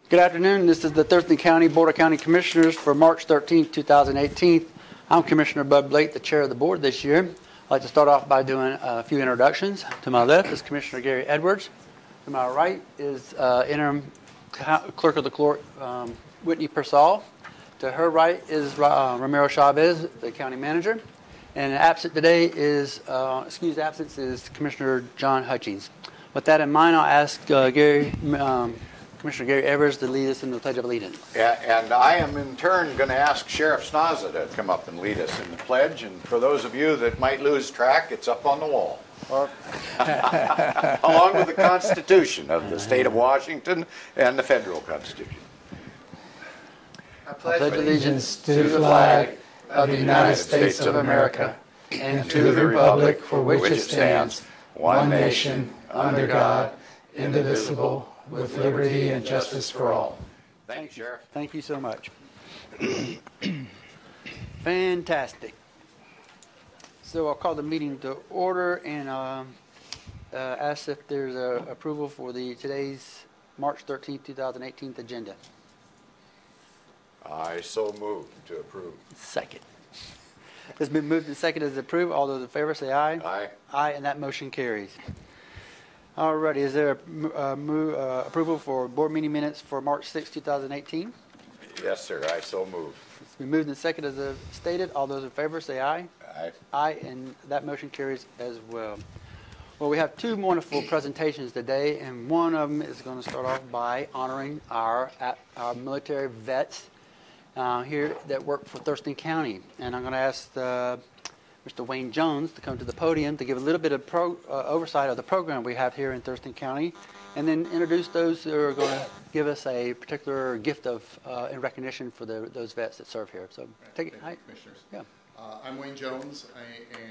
Good afternoon. This is the Thurston County Board of County Commissioners for March 13th, 2018. I'm Commissioner Bud Blake, the chair of the board this year. I'd like to start off by doing a few introductions. To my left is Commissioner Gary Edwards. To my right is interim clerk of the court, Whitney Persall. To her right is Ramiro Chavez, the county manager. And absent today is, excused absence is Commissioner John Hutchings. With that in mind, I'll ask Commissioner Gary Edwards to lead us in the Pledge of Allegiance. Yeah, and I am in turn going to ask Sheriff Snaza to come up and lead us in the pledge. And for those of you that might lose track, it's up on the wall. Along with the Constitution of the state of Washington and the federal Constitution. I pledge allegiance to the flag of the United States of America and to the republic for which it stands, one nation, under God, indivisible, with liberty and justice for all. Thanks, Sheriff. Thank you so much. Fantastic. So I'll call the meeting to order and ask if there's approval for today's March 13th, 2018 agenda. I so move to approve. Second. It's been moved and seconded to approve. All those in favor say aye. Aye. Aye, and that motion carries. Alrighty, is there approval for board meeting minutes for March 6, 2018? Yes, sir. I so move. It's been moved and seconded as stated. All those in favor say aye. Aye. Aye, and that motion carries as well. Well, we have two wonderful presentations today, and one of them is going to start off by honoring our military vets here that work for Thurston County. And I'm going to ask Mr. Wayne Jones to come to the podium to give a little bit of oversight of the program we have here in Thurston County, and then introduce those who are going to give us a particular gift of in recognition for those vets that serve here. So take it. Hi. Commissioners. Yeah. I'm Wayne Jones. I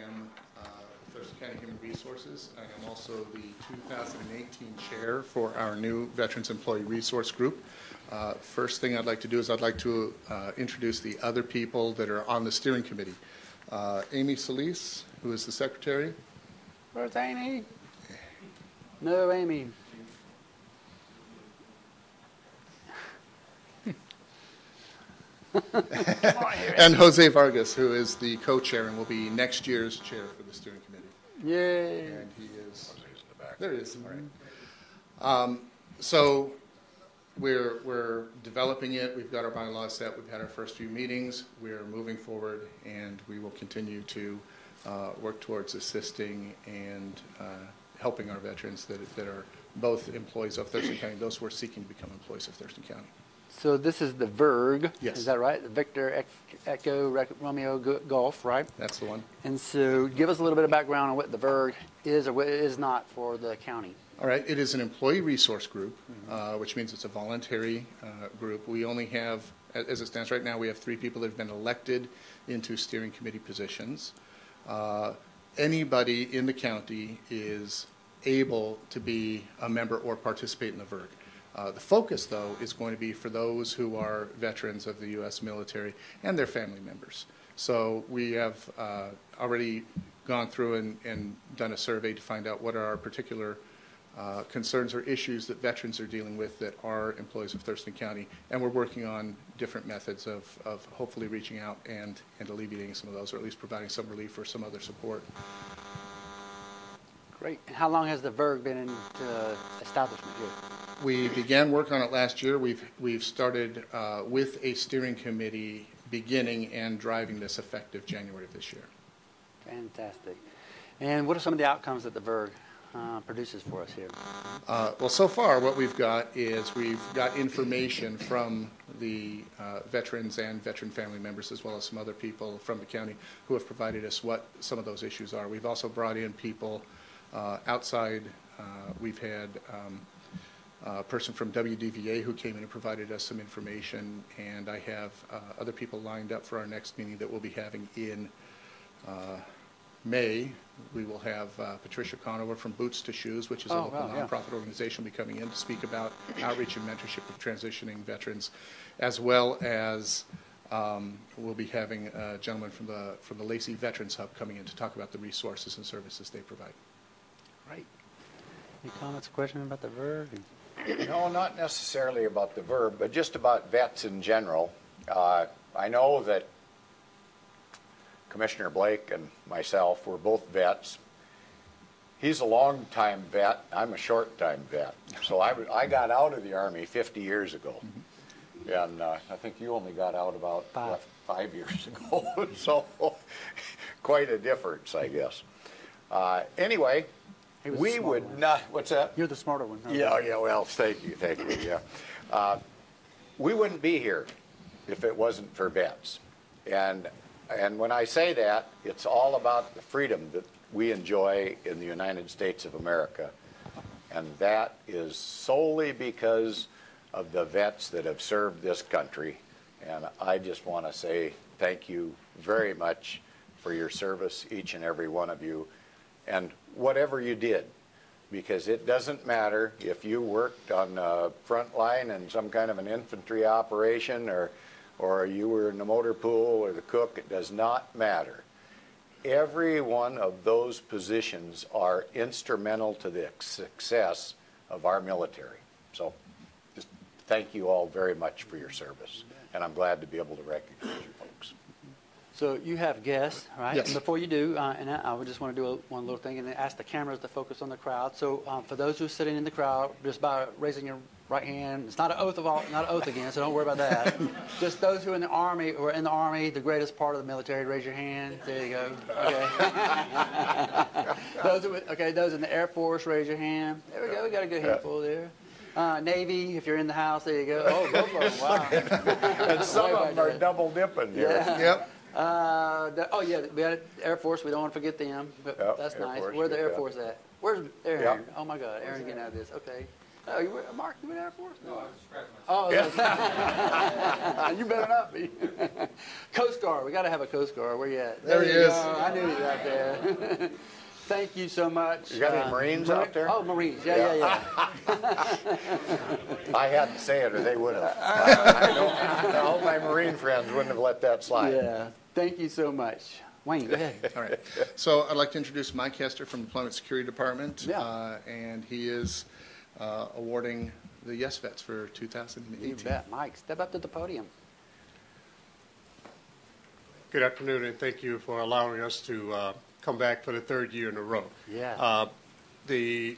am Thurston County Human Resources. I am also the 2018 chair for our new Veterans Employee Resource Group. First thing I'd like to do is I'd like to introduce the other people that are on the steering committee. Amy Solis, who is the secretary. Where's Amy? No, Amy. And Jose Vargas, who is the co-chair and will be next year's chair for the steering committee. Yay. And he is, there he is. All right. So we're developing it. We've got our bylaws set. We've had our first few meetings. We're moving forward, and we will continue to work towards assisting and helping our veterans that are both employees of Thurston County, those who are seeking to become employees of Thurston County. So this is the VERG, yes. Is that right? Victor Echo Romeo Golf, right? That's the one. And so give us a little bit of background on what the VERG is or what it is not for the county. All right, it is an employee resource group, which means it's a voluntary group. We only have, as it stands right now, we have 3 people that have been elected into steering committee positions. Anybody in the county is able to be a member or participate in the VERG. The focus, though, is going to be for those who are veterans of the U.S. military and their family members. So we have already gone through and done a survey to find out what are our particular concerns or issues that veterans are dealing with that are employees of Thurston County, and we're working on different methods of hopefully reaching out and alleviating some of those, or at least providing some relief or some other support. Great. And how long has the VERG been in establishment here? We began work on it last year. We've started with a steering committee beginning and driving this effective January of this year. Fantastic. And what are some of the outcomes that the VERG produces for us here? Well, so far what we've got is we've got information from the veterans and veteran family members, as well as some other people from the county who have provided us what some of those issues are. We've also brought in people outside. We've had a person from WWGOD who came in and provided us some information, and I have other people lined up for our next meeting that we'll be having in May. We will have Patricia Conover from Boots to Shoes, which is a local nonprofit organization, will be coming in to speak about outreach and mentorship of transitioning veterans, as well as we'll be having a gentleman from the Lacey Veterans Hub coming in to talk about the resources and services they provide. Great. Any comments or questions about the VERG? No, not necessarily about the verb, but just about vets in general. I know that Commissioner Blake and myself were both vets. He's a long-time vet. I'm a short-time vet. So I got out of the Army 50 years ago. And I think you only got out about 5 years ago. So quite a difference, I guess. Anyway, we would not, what's that? You're the smarter one. Yeah, well, thank you, yeah. We wouldn't be here if it wasn't for vets. And when I say that, it's all about the freedom that we enjoy in the United States of America. And that is solely because of the vets that have served this country. And I just want to say thank you very much for your service, each and every one of you, and whatever you did. Because it doesn't matter if you worked on the front line in some kind of an infantry operation, or you were in the motor pool or the cook, it does not matter. Every one of those positions are instrumental to the success of our military. So just thank you all very much for your service. And I'm glad to be able to recognize you folks. So you have guests, right? Yes. And before you do, and I would just want to do one little thing and ask the cameras to focus on the crowd. So for those who are sitting in the crowd, just by raising your right hand, it's not an oath not an oath again, so don't worry about that. Just those who are in the Army, the greatest part of the military, raise your hand. There you go. Okay. Those in the Air Force, raise your hand. There we go. We got a good handful there. Navy, if you're in the house, there you go. Oh, both of them. Wow. And some of them are double dipping here. Yeah. Yep. We had Air Force. We don't want to forget them, but that's Air nice. Force, Where's the Air yeah. Force at? Where's Aaron? Yep. Oh my God, Aaron's getting out of this. Okay. Oh, Mark, you in Air Force? No, I was scratching myself. Oh, you better not be. Coast Guard. We got to have a Coast Guard. Where you at? There he you is. go. I knew he was out there. Thank you so much. You got any Marines out there? Oh, Marines. Yeah. I had to say it or they would have. I hope my Marine friends wouldn't have let that slide. Yeah. Thank you so much. Wayne, go ahead. All right. So I'd like to introduce Mike Hester from the Employment Security Department. Yeah. And he is awarding the YesVets for 2018. You bet. Mike, step up to the podium. Good afternoon, and thank you for allowing us to come back for the third year in a row. Yeah. The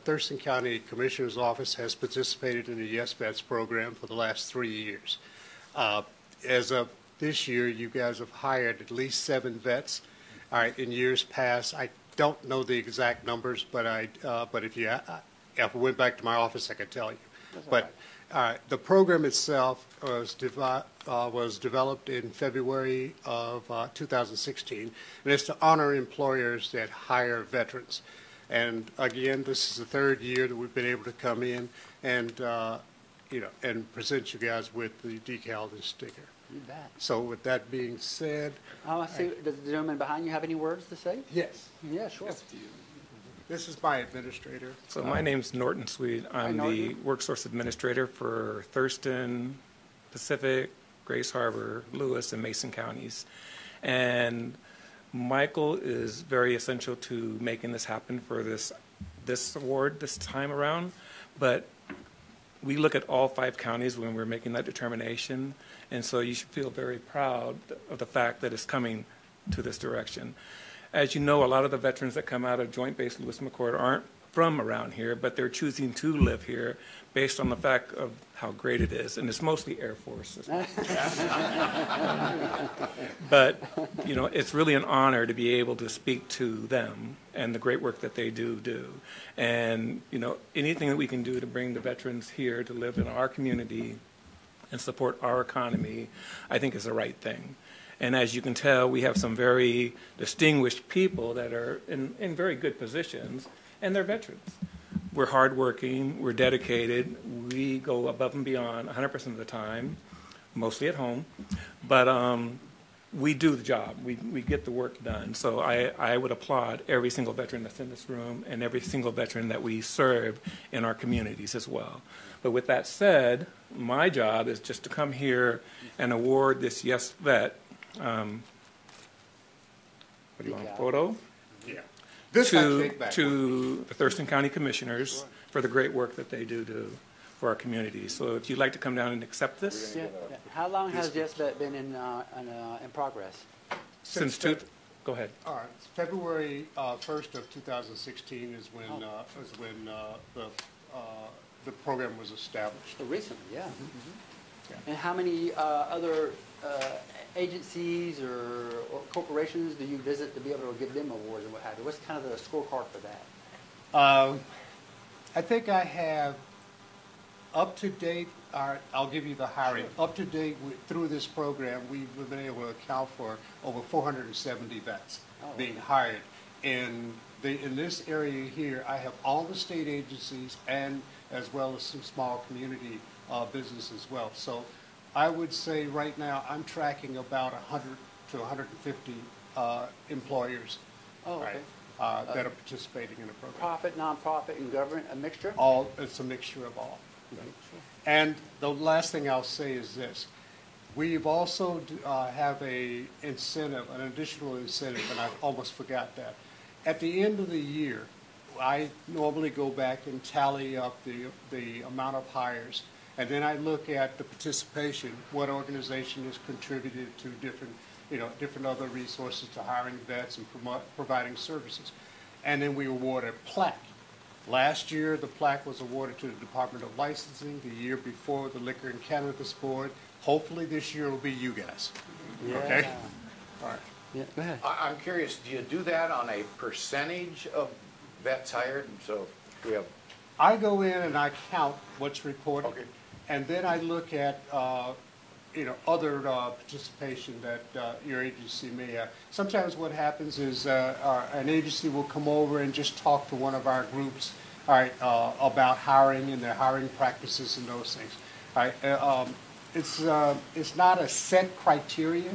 Thurston County Commissioner's Office has participated in the YesVets program for the last 3 years. As of this year, you guys have hired at least 7 vets. All right, in years past, I don't know the exact numbers, but if I went back to my office, I could tell you. But the program itself was developed in February of 2016, and it's to honor employers that hire veterans. And again, this is the third year that we've been able to come in and and present you guys with the decal and sticker. You bet. So with that being said, Oh, I see. Does the gentleman behind you have any words to say? yes, Yeah, sure. this is my administrator. So my name's Norton Sweet. I'm the Norton. Worksource Administrator for Thurston, Pacific, Grace Harbor, Lewis, and Mason counties. And Michael is very essential to making this happen for this award this time around. But we look at all 5 counties when we're making that determination. And so you should feel very proud of the fact that it's coming to this direction. As you know, a lot of the veterans that come out of Joint Base Lewis McChord aren't from around here, but they're choosing to live here based on the fact of how great it is. And it's mostly Air Force. But, it's really an honor to be able to speak to them and the great work that they do. And, anything that we can do to bring the veterans here to live in our community and support our economy, I think is the right thing. And as you can tell, we have some very distinguished people that are in very good positions, and they're veterans. We're hardworking, we're dedicated, we go above and beyond 100% of the time, mostly at home, but we do the job. We get the work done. So I would applaud every single veteran that's in this room and every single veteran that we serve in our communities as well. But with that said, my job is just to come here and award this YesVet. What do you want, a photo? Yeah. To the Thurston County Commissioners for the great work that they do. for our community. So if you'd like to come down and accept this. Yeah. How long has YesVet been in progress? Go ahead. All right. February 1st of 2016 is when the program was established. So recently, yeah. And how many other agencies or corporations do you visit to be able to give them awards and what have you? What's kind of the scorecard for that? I think I have up to date. I'll give you the hiring. Sure. Up to date through this program, we've been able to account for over 470 vets being hired. In this area here, I have all the state agencies and as well as some small community business as well. So I would say right now I'm tracking about 100 to 150 employers that are participating in the program. Profit, nonprofit, and government, a mixture? It's a mixture of all. And the last thing I'll say is this. We've also have an additional incentive, and I almost forgot that. At the end of the year, I normally go back and tally up the amount of hires, and then I look at the participation, what organization has contributed to different other resources to hiring vets and providing services. And then we award a plaque. Last year, the plaque was awarded to the Department of Licensing. The year before, the Liquor and Cannabis Board. Hopefully this year will be you guys. Yeah. Okay? All right. Yeah, go ahead. I'm curious, do you do that on a percentage of vets hired? And so we have. I go in and I count what's reported. Okay. And then I look at other participation that your agency may have. Sometimes what happens is an agency will come over and just talk to one of our groups, about hiring and their hiring practices and those things. All right. It's not a set criteria,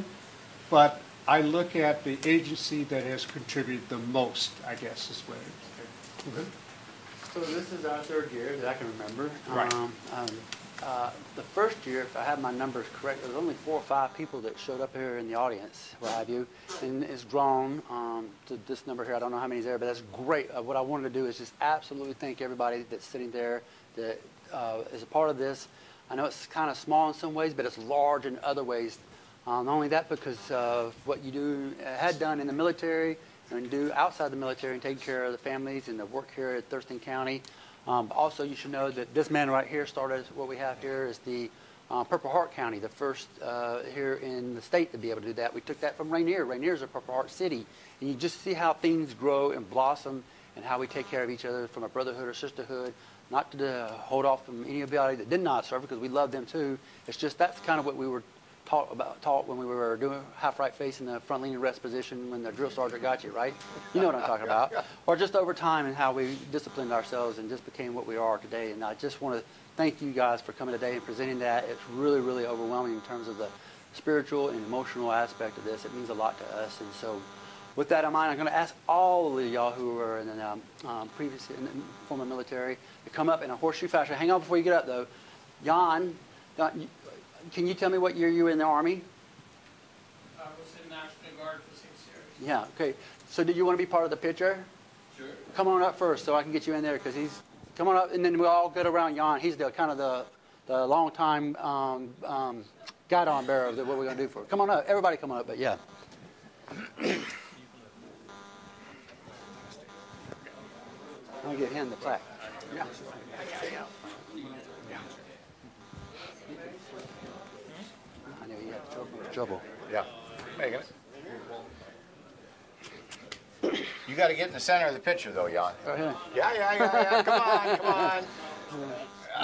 but I look at the agency that has contributed the most, I guess is what it is. So this is our third year that I can remember. Right. The first year, if I have my numbers correct, there was only 4 or 5 people that showed up here in the audience, what have you, and it's grown to this number here. I don't know how many is there, but that's great. What I wanted to do is just absolutely thank everybody that's sitting there that is a part of this. I know it's kind of small in some ways, but it's large in other ways. Not only that, because of what you had done in the military and do outside the military and taking care of the families and the work here at Thurston County. Also, you should know that this man right here started what we have here is the Purple Heart County, the first here in the state to be able to do that. We took that from Rainier. Rainier is a Purple Heart city. And you just see how things grow and blossom and how we take care of each other from a brotherhood or sisterhood. Not to hold off from anybody that did not serve because we love them too. It's just that's kind of what we were taught when we were doing half right face in the front leaning rest position when the drill sergeant got you, right? You know what I'm talking about. Or just over time and how we disciplined ourselves and just became what we are today. And I just want to thank you guys for coming today and presenting that. It's really, really overwhelming in terms of the spiritual and emotional aspect of this. It means a lot to us. And so with that in mind, I'm going to ask all of y'all who were in the previous in the former military to come up in a horseshoe fashion. Hang on before you get up, though. Jan, can you tell me what year you were in the Army? I was in National Guard for 6 years. Yeah, okay. So did you want to be part of the picture? Sure. Come on up first so I can get you in there because he's... Come on up, and then we'll all get around Jan. He's the kind of the long-time guide-on bearer of what we're going to do for it. Come on up. Everybody come on up, but yeah. I'll give him the plaque. Yeah. I knew you had trouble. Yeah. Making it. You got to get in the center of the picture, though, Jan. Right here. Yeah. Come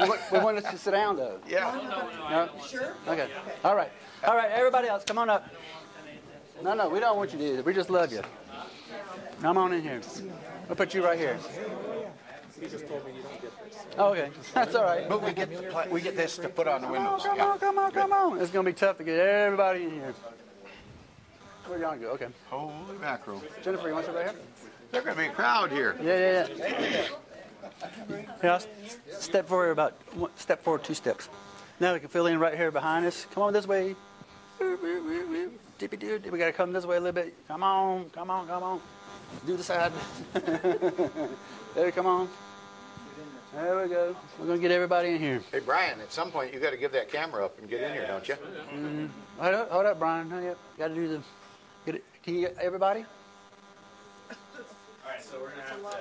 on. We want us to sit down, though. Yeah. No? Sure. Okay. All right. Everybody else, come on up. No, we don't want you to do that. We just love you. Come on in here. We'll put you right here. He just told me you don't get this. Oh, okay. That's all right. But we get this to put on the windows. Come on. It's going to be tough to get everybody in here. Where'd y'all go? Okay. Holy mackerel. Jennifer, you want to sit right here? There's going to be a crowd here. Yeah. Yeah, step forward 2 steps. Now we can fill in right here behind us. Come on this way. We got to come this way a little bit. Come on. Do the side. There, come on. There we go. We're going to get everybody in here. Hey, Brian, at some point you got to give that camera up and get in here, don't you? Hold up, Brian. Hurry up. Got to do the. Get it. Can you get everybody? All right, so we're going to have to watch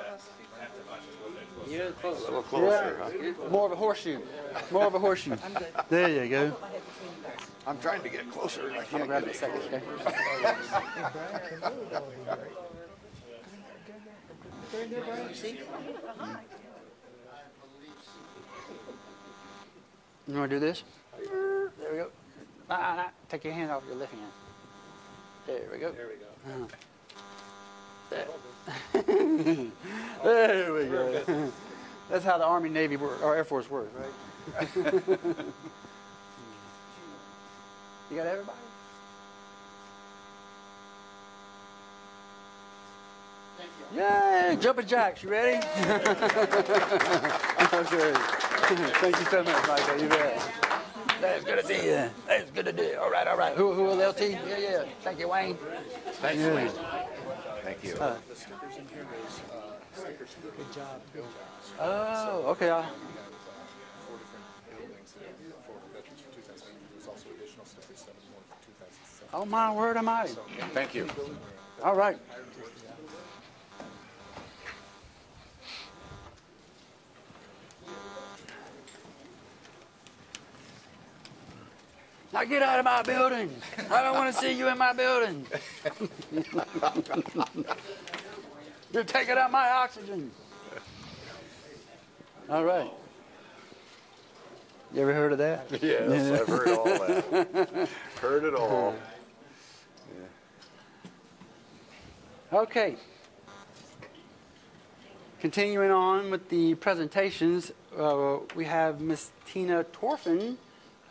this Yeah, close. A little closer, huh? More of a horseshoe. More of a horseshoe. There you go. I'm trying to get closer. I I'm can't gonna grab get it a second, okay? You want to do this? There we go. Take your hand off your left hand. There we go. There we go. There we go. That's how the Army, Navy, or Air Force works, right? You got everybody? Thank you. Yay! Jumping Jacks, you ready? Okay. Thank you so much, Michael. You bet. That's good to see you. That's good to do. All right, all right. Who will LT? Yeah. Thank you, Wayne. Thanks, Wayne. Thank you. The stickers in here is stickers. Good job. Oh, okay. 4 different buildings for veterans for 2008. There's also additional stickers, 7 more for 2007. Oh, my word, am I? Thank you. All right. Now get out of my building. I don't want to see you in my building. You're taking out my oxygen. All right. You ever heard of that? Yes, I've heard all that. Heard it all. Okay. Continuing on with the presentations, we have Miss Tina Torfin,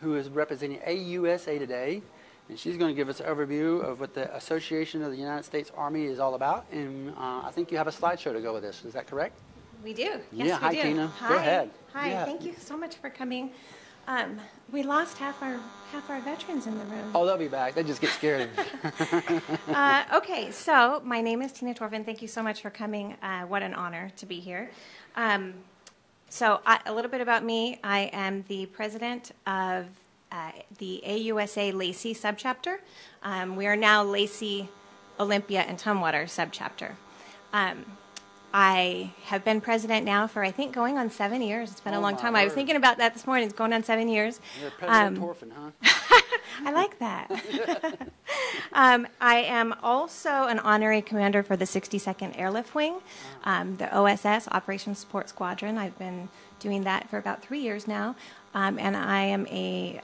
who is representing AUSA today, and she's going to give us an overview of what the Association of the United States Army is all about. And I think you have a slideshow to go with this. Is that correct? We do. Yes, Yeah, we hi, do. Tina. Hi. Go ahead. Hi. Yeah. Thank you so much for coming. We lost half our veterans in the room. Oh, they'll be back. They just get scared. Okay, so my name is Tina Torvin. Thank you so much for coming. What an honor to be here. So a little bit about me. I am the president of the AUSA Lacey subchapter. We are now Lacey, Olympia, and Tumwater subchapter. I have been president now for, I think, going on 7 years. It's been a long time. I was thinking about that this morning. It's going on 7 years. You're President Torfin, huh? I like that. I am also an honorary commander for the 62nd Airlift Wing, the OSS, Operations Support Squadron. I've been doing that for about 3 years now. And I am a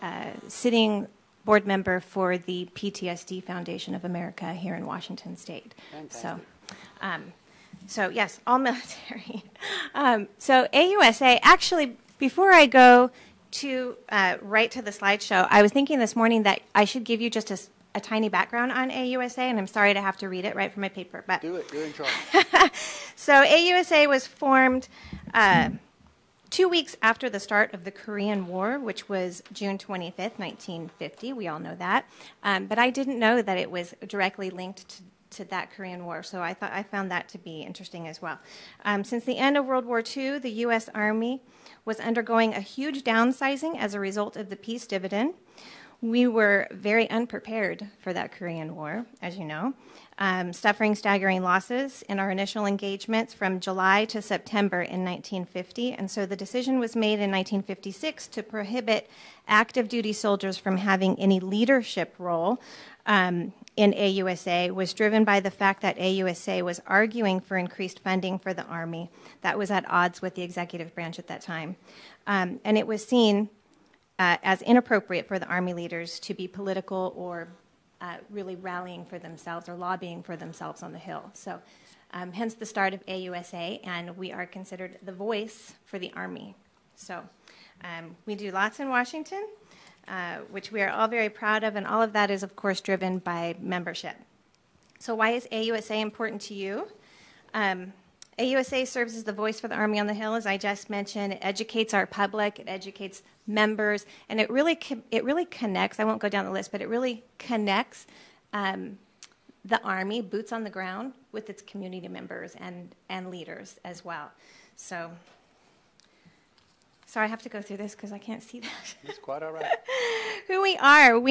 sitting board member for the PTSD Foundation of America here in Washington State. Fantastic. So yes, all military. So AUSA, actually, before I go to right to the slideshow, I was thinking this morning that I should give you just a tiny background on AUSA, and I'm sorry to have to read it right from my paper. But Do it. You're in charge. So AUSA was formed 2 weeks after the start of the Korean War, which was June 25th, 1950. We all know that. But I didn't know that it was directly linked to that Korean War, so I found that to be interesting as well. Since the end of World War II, the U.S. Army was undergoing a huge downsizing as a result of the peace dividend. We were very unprepared for that Korean War, as you know, suffering staggering losses in our initial engagements from July to September in 1950, and so the decision was made in 1956 to prohibit active duty soldiers from having any leadership role in AUSA was driven by the fact that AUSA was arguing for increased funding for the Army. That was at odds with the executive branch at that time. And it was seen as inappropriate for the Army leaders to be political or really rallying for themselves or lobbying for themselves on the Hill. So hence the start of AUSA, and we are considered the voice for the Army. So we do lots in Washington, which we are all very proud of, and all of that is, of course, driven by membership. So why is AUSA important to you? AUSA serves as the voice for the Army on the Hill, as I just mentioned. It educates our public, it educates members, and it really connects. I won't go down the list, but it really connects the Army, boots on the ground, with its community members and leaders as well. So Sorry, I have to go through this because I can't see that. That's quite all right. Who we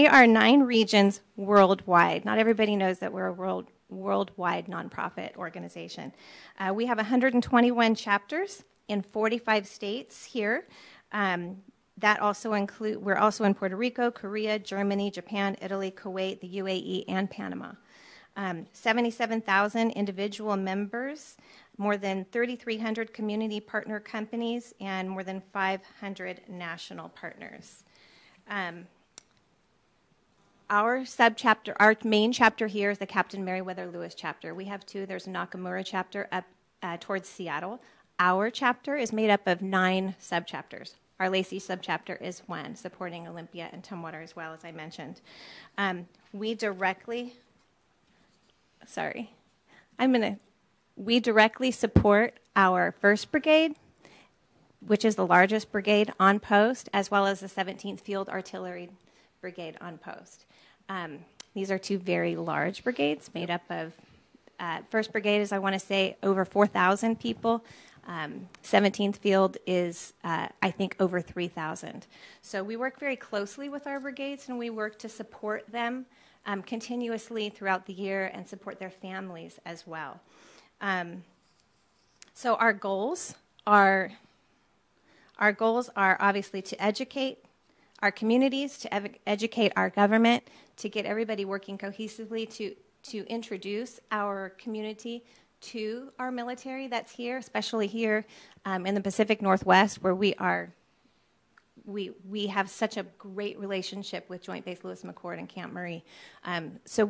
are 9 regions worldwide. Not everybody knows that we're a worldwide nonprofit organization. We have 121 chapters in 45 states here. That also include, we're also in Puerto Rico, Korea, Germany, Japan, Italy, Kuwait, the UAE, and Panama. 77,000 individual members, more than 3,300 community partner companies, and more than 500 national partners. Our subchapter, our main chapter here is the Captain Meriwether Lewis chapter. We have 2. There's a Nakamura chapter up towards Seattle. Our chapter is made up of 9 subchapters. Our Lacey subchapter is 1, supporting Olympia and Tumwater as well, as I mentioned. We directly support our 1st Brigade, which is the largest brigade on post, as well as the 17th Field Artillery Brigade on post. These are 2 very large brigades made up of, 1st Brigade is, I want to say, over 4,000 people. 17th Field is, I think, over 3,000. So we work very closely with our brigades, and we work to support them continuously throughout the year and support their families as well. So our goals are obviously to educate our communities, to educate our government, to get everybody working cohesively, to introduce our community to our military that's here, especially here in the Pacific Northwest, where we have such a great relationship with Joint Base Lewis McChord and Camp Murray. So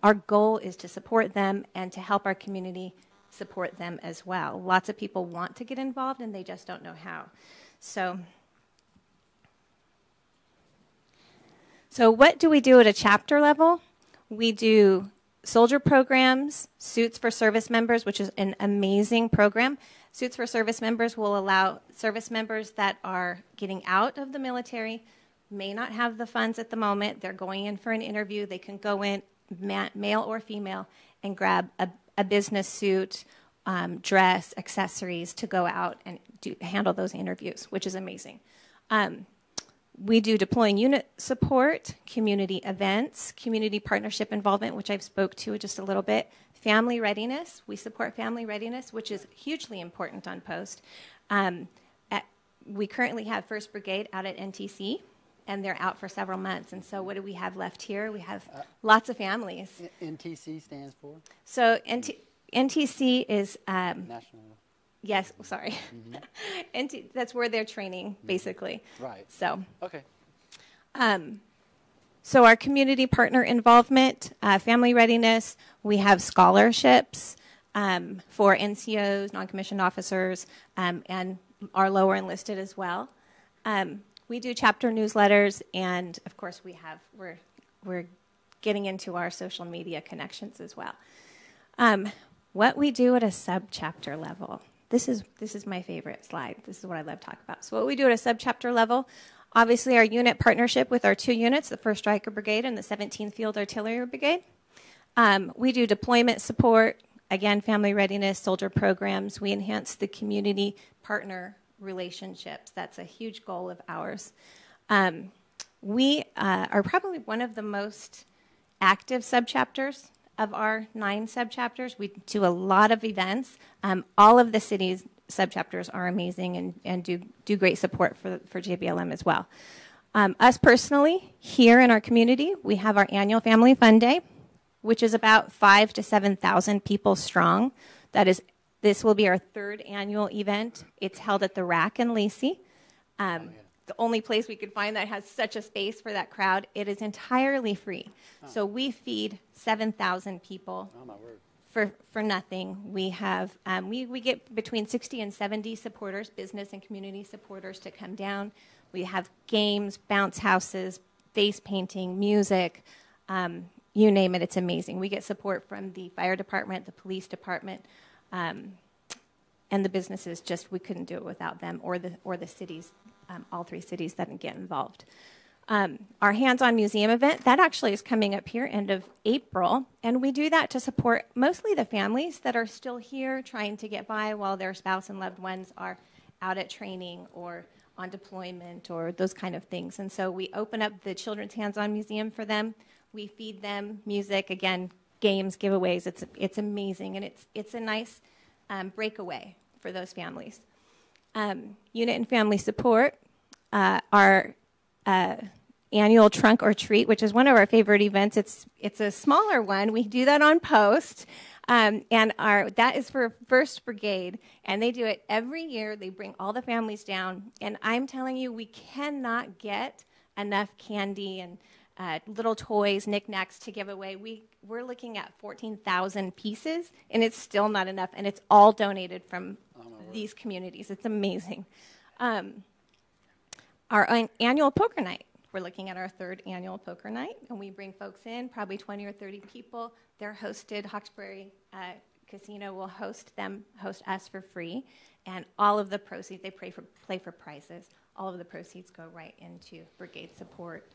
our goal is to support them and to help our community support them as well. Lots of people want to get involved, and they just don't know how. So what do we do at a chapter level? We do soldier programs, Suits for Service Members, which is an amazing program. Suits for Service Members will allow service members that are getting out of the military, may not have the funds at the moment, they're going in for an interview, they can go in, male or female, and grab a business suit, dress, accessories to go out and handle those interviews, which is amazing. We do deploying unit support, community events, community partnership involvement, which I've spoke to just a little bit, family readiness. We support family readiness, which is hugely important on post. We currently have 1st Brigade out at NTC, and they're out for several months. And so what do we have left here? We have lots of families. NTC stands for? So NTC is... National... Yes, sorry. Mm-hmm. That's where they're training, basically. Right. So. Okay. So our community partner involvement, family readiness, we have scholarships for NCOs, non-commissioned officers, and our lower enlisted as well. We do chapter newsletters, and of course we're getting into our social media connections as well. What we do at a subchapter level. This is my favorite slide. This is what I love to talk about. So what we do at a subchapter level, obviously our unit partnership with our 2 units, the 1st Stryker Brigade and the 17th Field Artillery Brigade. We do deployment support, again, family readiness, soldier programs. We enhance the community partner relationships. That's a huge goal of ours. We are probably one of the most active subchapters of our 9 subchapters. We do a lot of events. All of the cities' subchapters are amazing and do great support for JBLM as well. Us personally, here in our community, we have our annual Family Fun Day, which is about 5,000 to 7,000 people strong. This will be our 3rd annual event. It's held at the Rack in Lacey. The only place we could find that has such a space for that crowd. It is entirely free. Oh. So we feed 7,000 people for nothing. We have we get between 60 and 70 supporters, business and community supporters, to come down. We have games, bounce houses, face painting, music, you name it. It's amazing. We get support from the fire department, the police department, and the businesses. Just we couldn't do it without them, or the cities. All 3 cities that get involved. Our hands-on museum event, that actually is coming up here end of April, and we do that to support mostly the families that are still here trying to get by while their spouse and loved ones are out at training or on deployment or those kind of things. And so we open up the Children's Hands-On Museum for them. We feed them music, again, games, giveaways. It's amazing, and it's a nice breakaway for those families. Unit and Family Support, our annual Trunk or Treat, which is one of our favorite events. It's a smaller one. We do that on post. And that is for 1st Brigade, and they do it every year. They bring all the families down, and I'm telling you, we cannot get enough candy and little toys, knickknacks to give away. We're looking at 14,000 pieces, and it's still not enough, and it's all donated from these communities. It's amazing. Our annual poker night. We're looking at our 3rd annual poker night, and we bring folks in, probably 20 or 30 people. They're hosted. Hawkesbury Casino will host us for free, and all of the proceeds, they play for prizes. All of the proceeds go right into brigade support,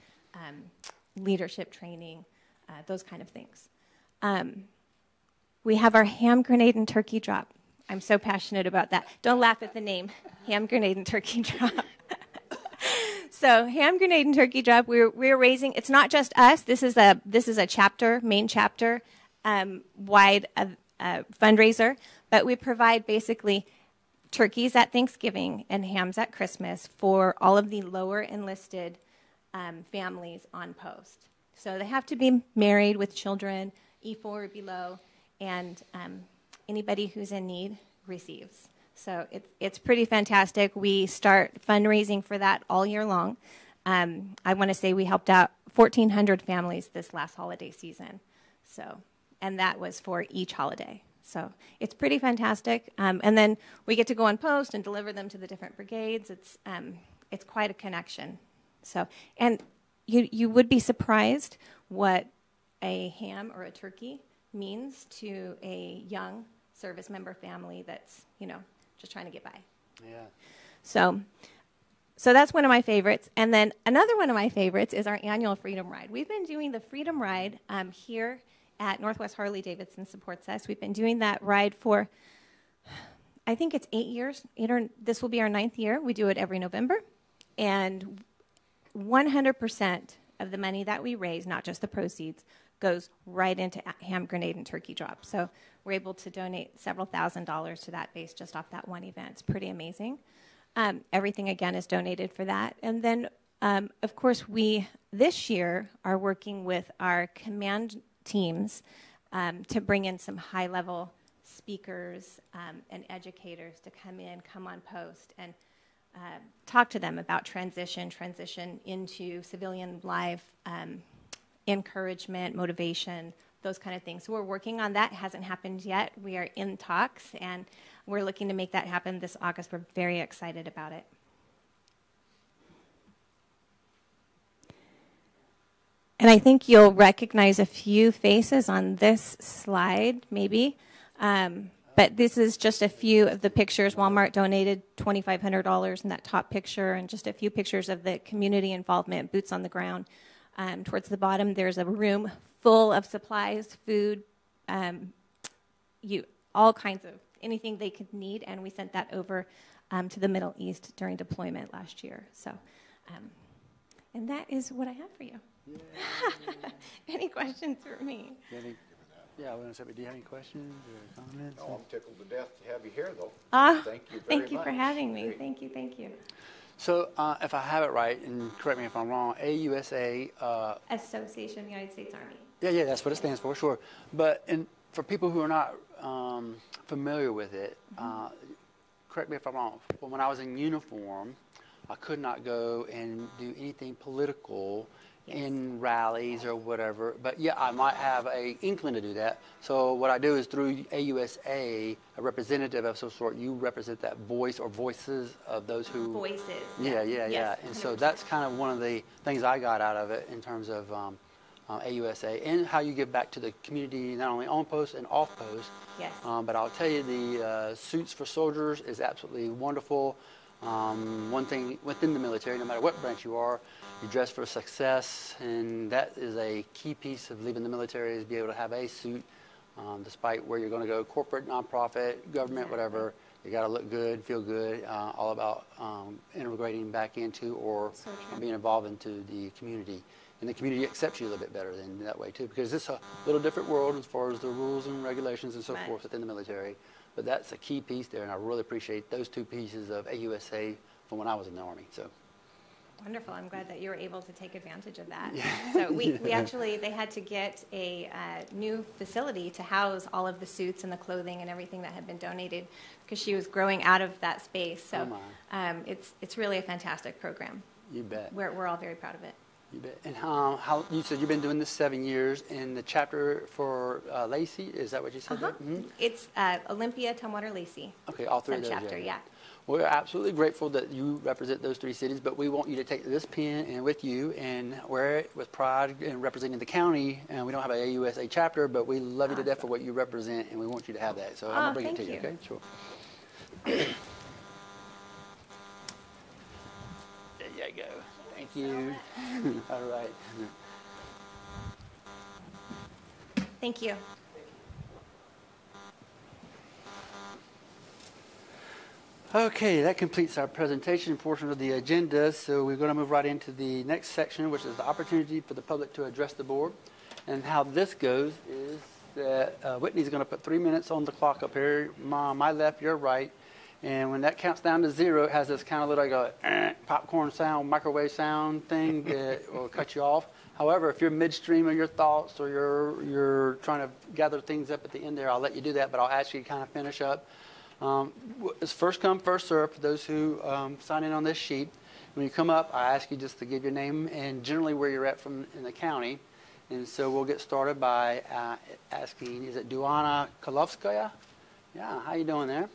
leadership training, those kind of things. We have our ham grenade and turkey drop. I'm so passionate about that. Don't laugh at the name, ham grenade and turkey drop. So ham grenade and turkey drop, we're raising. It's not just us. This is a chapter, main chapter, wide fundraiser. But we provide basically turkeys at Thanksgiving and hams at Christmas for all of the lower enlisted families on post. So they have to be married with children, E4 or below, and anybody who's in need receives. So it's pretty fantastic. We start fundraising for that all year long. I want to say we helped out 1,400 families this last holiday season. So, and that was for each holiday. So it's pretty fantastic. And then we get to go on post and deliver them to the different brigades. It's quite a connection. So, and you would be surprised what a ham or a turkey means to a young service member family that's, just trying to get by. Yeah. So that's one of my favorites. And then another one of my favorites is our annual Freedom Ride. We've been doing the Freedom Ride here at Northwest Harley-Davidson supports us. We've been doing that ride for, I think it's 8 years. This will be our 9th year. We do it every November. And 100% of the money that we raise, not just the proceeds, goes right into ham grenade and turkey drop. So we're able to donate several $1,000s to that base just off that one event. It's pretty amazing. Everything, again, is donated for that. And then, of course, we, this year, are working with our command teams to bring in some high-level speakers and educators to come on post, and talk to them about transition into civilian life, encouragement, motivation, those kind of things. So we're working on that. It hasn't happened yet. We are in talks, and we're looking to make that happen this August. We're very excited about it. And I think you'll recognize a few faces on this slide, maybe. But this is just a few of the pictures. Walmart donated $2,500 in that top picture, and just a few pictures of the community involvement, boots on the ground. Towards the bottom, there's a room full of supplies, food, all kinds of anything they could need, and we sent that over to the Middle East during deployment last year. So, and that is what I have for you. Yeah. Any questions for me? Yeah, I was going to say, do you have any questions or comments? No, I'm tickled to death to have you here, though. Thank you very much. Thank you for having me. Thank you. So, if I have it right, and correct me if I'm wrong, AUSA... Association of the United States Army. Yeah, that's what it stands for, sure. But for people who are not familiar with it, correct me if I'm wrong, but when I was in uniform, I could not go and do anything political in rallies or whatever. But yeah, I might have an inkling to do that. So what I do is through AUSA, a representative of some sort, you represent that voice or voices of those who... Voices. Yeah. Yes, And so that's kind of one of the things I got out of it in terms of AUSA and how you give back to the community, not only on post and off post. Yes. But I'll tell you, the Suits for Soldiers is absolutely wonderful. One thing within the military, no matter what branch you are, you dress for success, and that is a key piece of leaving the military, is be able to have a suit, despite where you're going to go, corporate, nonprofit, government, whatever. You got to look good, feel good, all about integrating back into or being involved into the community. And the community accepts you a little bit better than that way too, because it's a little different world as far as the rules and regulations and so forth within the military. But that's a key piece there, and I really appreciate those two pieces of AUSA from when I was in the Army. So. Wonderful. I'm glad that you were able to take advantage of that. So we actually, they had to get a new facility to house all of the suits and the clothing and everything that had been donated because she was growing out of that space. So it's really a fantastic program. You bet. We're all very proud of it. You bet. And how you said you've been doing this 7 years, and the chapter for Lacey, is that what you said? Mm-hmm. It's Olympia, Tumwater, Lacey. Okay, all three of those. Chapter, yeah. We're absolutely grateful that you represent those three cities, but we want you to take this pen and with you and wear it with pride and representing the county. And we don't have an AUSA chapter, but we love you to death for what you represent, and we want you to have that. So I'm going to bring it to you, okay? Sure. There you go. Thank you. All right. Thank you. Okay, that completes our presentation portion of the agenda. So we're going to move right into the next section, which is the opportunity for the public to address the board. And how this goes is that Whitney's going to put 3 minutes on the clock up here, my left, your right. And when that counts down to 0, it has this kind of little popcorn sound, microwave sound thing that will cut you off. However, if you're midstream of your thoughts or you're trying to gather things up at the end there, I'll let you do that, but I'll ask you to kind of finish up. It's first come, first served for those who sign in on this sheet. When you come up, I ask you just to give your name and generally where you're at in the county. And so we'll get started by asking, is it Duana Kolovskaya? Yeah, how you doing there?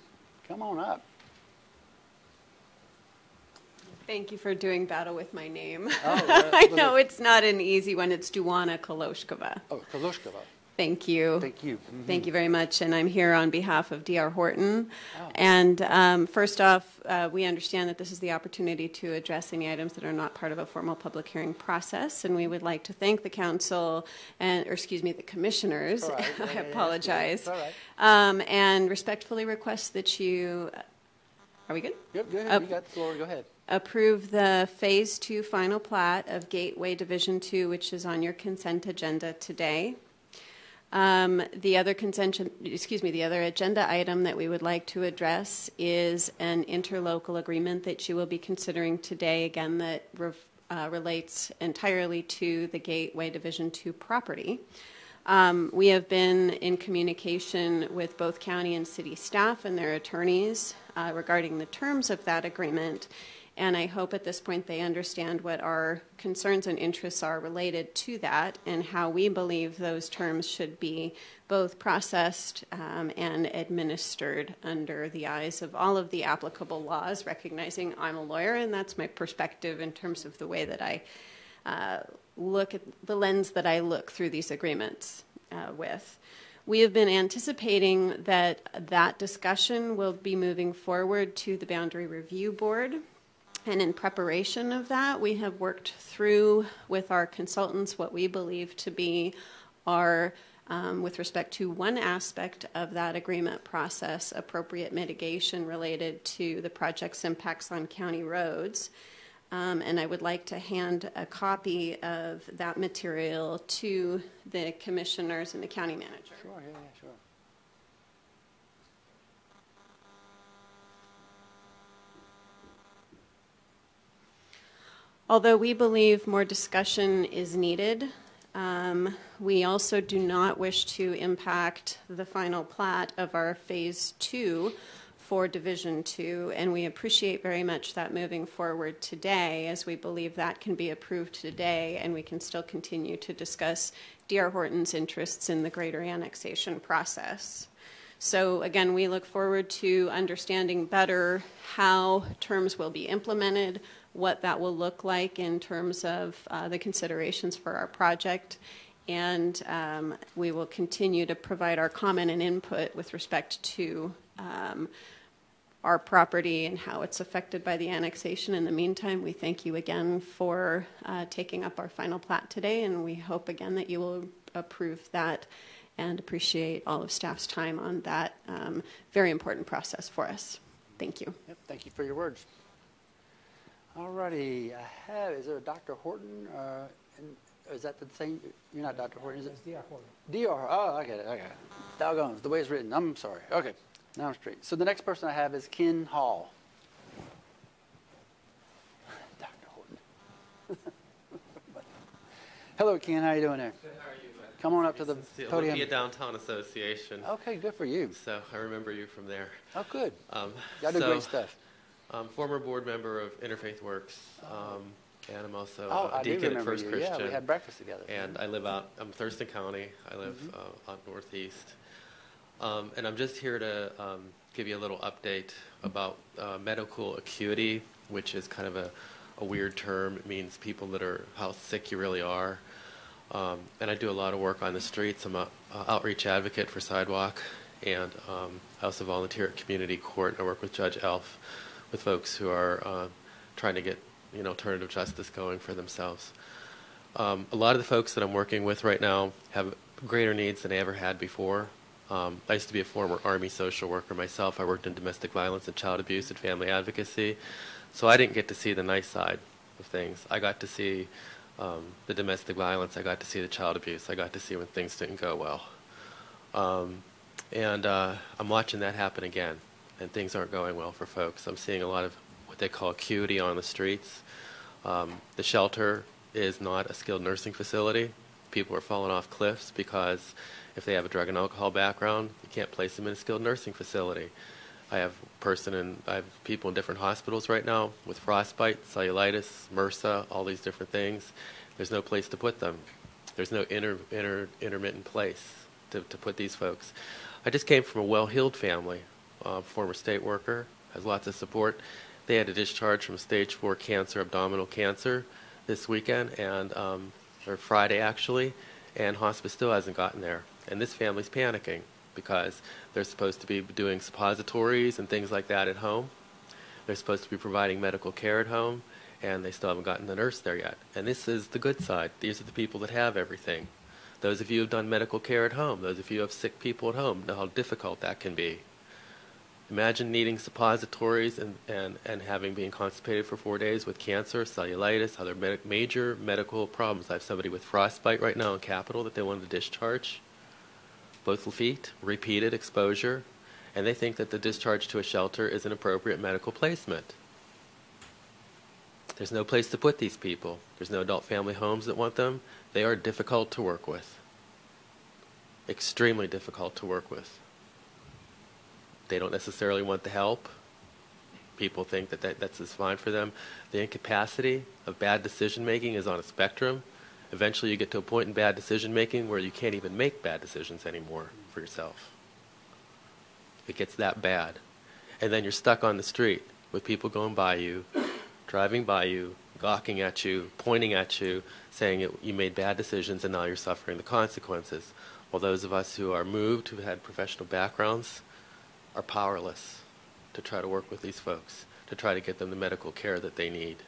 Come on up. Thank you for doing battle with my name. Oh, I know it's not an easy one. It's Duana Koloshkova. Oh, Koloshkova. Thank you. Thank you. Mm-hmm. Thank you very much. And I'm here on behalf of DR Horton. Oh. And first off, we understand that this is the opportunity to address any items that are not part of a formal public hearing process. And we would like to thank the council, or excuse me, the commissioners. Right. I apologize. All right. And respectfully request that you, are we good? Yep, go ahead. You got the floor. Go ahead. Approve the Phase 2 final plat of Gateway Division 2, which is on your consent agenda today. The other agenda item that we would like to address is an interlocal agreement that you will be considering today, again, that relates entirely to the Gateway Division 2 property. We have been in communication with both county and city staff and their attorneys regarding the terms of that agreement. And I hope at this point they understand what our concerns and interests are related to that and how we believe those terms should be both processed and administered under the eyes of all of the applicable laws, recognizing I'm a lawyer and that's my perspective in terms of the way that I look at the lens that I look through these agreements with. We have been anticipating that discussion will be moving forward to the Boundary Review Board. And in preparation of that, we have worked through with our consultants what we believe to be our, with respect to one aspect of that agreement process, appropriate mitigation related to the project's impacts on county roads. And I would like to hand a copy of that material to the commissioners and the county manager. Sure, yeah, sure. Although we believe more discussion is needed, we also do not wish to impact the final plat of our Phase 2 for Division 2, and we appreciate very much that moving forward today, as we believe that can be approved today, and we can still continue to discuss D.R. Horton's interests in the greater annexation process. So again, we look forward to understanding better how terms will be implemented, what that will look like in terms of the considerations for our project, and we will continue to provide our comment and input with respect to our property and how it's affected by the annexation. In the meantime, we thank you again for taking up our final plat today, and we hope again that you will approve that and appreciate all of staff's time on that very important process for us. Thank you. Yep, thank you for your words. All righty, is there a Dr. Horton? Is that the same? You're not Dr. Horton, is it? It's D.R. Horton. D.R. Oh, I get it. Doggone, it's the way it's written. I'm sorry. Okay, now I'm straight. So the next person I have is Ken Hall. Dr. Horton. Hello, Ken. How you doing there? Good, how are you? Come on up to the podium. Olympia Downtown Association. Okay, good for you. So I remember you from there. Oh, good. Y'all do great stuff. I'm former board member of Interfaith Works, and I'm also I a do deacon at remember First you. Christian. Yeah, we had breakfast together. And I live I'm Thurston County. I live out northeast. And I'm just here to give you a little update about medical acuity, which is kind of a weird term. It means people that are how sick you really are. And I do a lot of work on the streets. I'm an outreach advocate for Sidewalk, and I also volunteer at community court. I work with Judge Elf, with folks who are trying to get alternative justice going for themselves. A lot of the folks that I'm working with right now have greater needs than I ever had before. I used to be a former Army social worker myself. I worked in domestic violence and child abuse and family advocacy, so I didn't get to see the nice side of things. I got to see the domestic violence. I got to see the child abuse. I got to see when things didn't go well. And I'm watching that happen again, and things aren't going well for folks. I'm seeing a lot of what they call acuity on the streets. The shelter is not a skilled nursing facility. People are falling off cliffs because if they have a drug and alcohol background, you can't place them in a skilled nursing facility. I have people in different hospitals right now with frostbite, cellulitis, MRSA, all these different things. There's no place to put them. There's no intermittent place to put these folks. I just came from a well-heeled family, former state worker, has lots of support. They had a discharge from stage 4 cancer, abdominal cancer, this weekend, or Friday actually, and hospice still hasn't gotten there. And this family's panicking because they're supposed to be doing suppositories and things like that at home. They're supposed to be providing medical care at home, and they still haven't gotten the nurse there yet. And this is the good side. These are the people that have everything. Those of you who have done medical care at home, those of you who have sick people at home, know how difficult that can be. Imagine needing suppositories and being constipated for 4 days with cancer, cellulitis, other major medical problems. I have somebody with frostbite right now in Capitol that they wanted to discharge. Both feet, repeated exposure, and they think that the discharge to a shelter is an appropriate medical placement. There's no place to put these people. There's no adult family homes that want them. They are difficult to work with. Extremely difficult to work with. They don't necessarily want the help. People think that's just fine for them. The incapacity of bad decision making is on a spectrum. Eventually you get to a point in bad decision making where you can't even make bad decisions anymore for yourself. It gets that bad. And then you're stuck on the street with people going by you, driving by you, gawking at you, pointing at you, saying you made bad decisions and now you're suffering the consequences. While those of us who are moved, who've had professional backgrounds, are powerless to try to work with these folks, to try to get them the medical care that they need.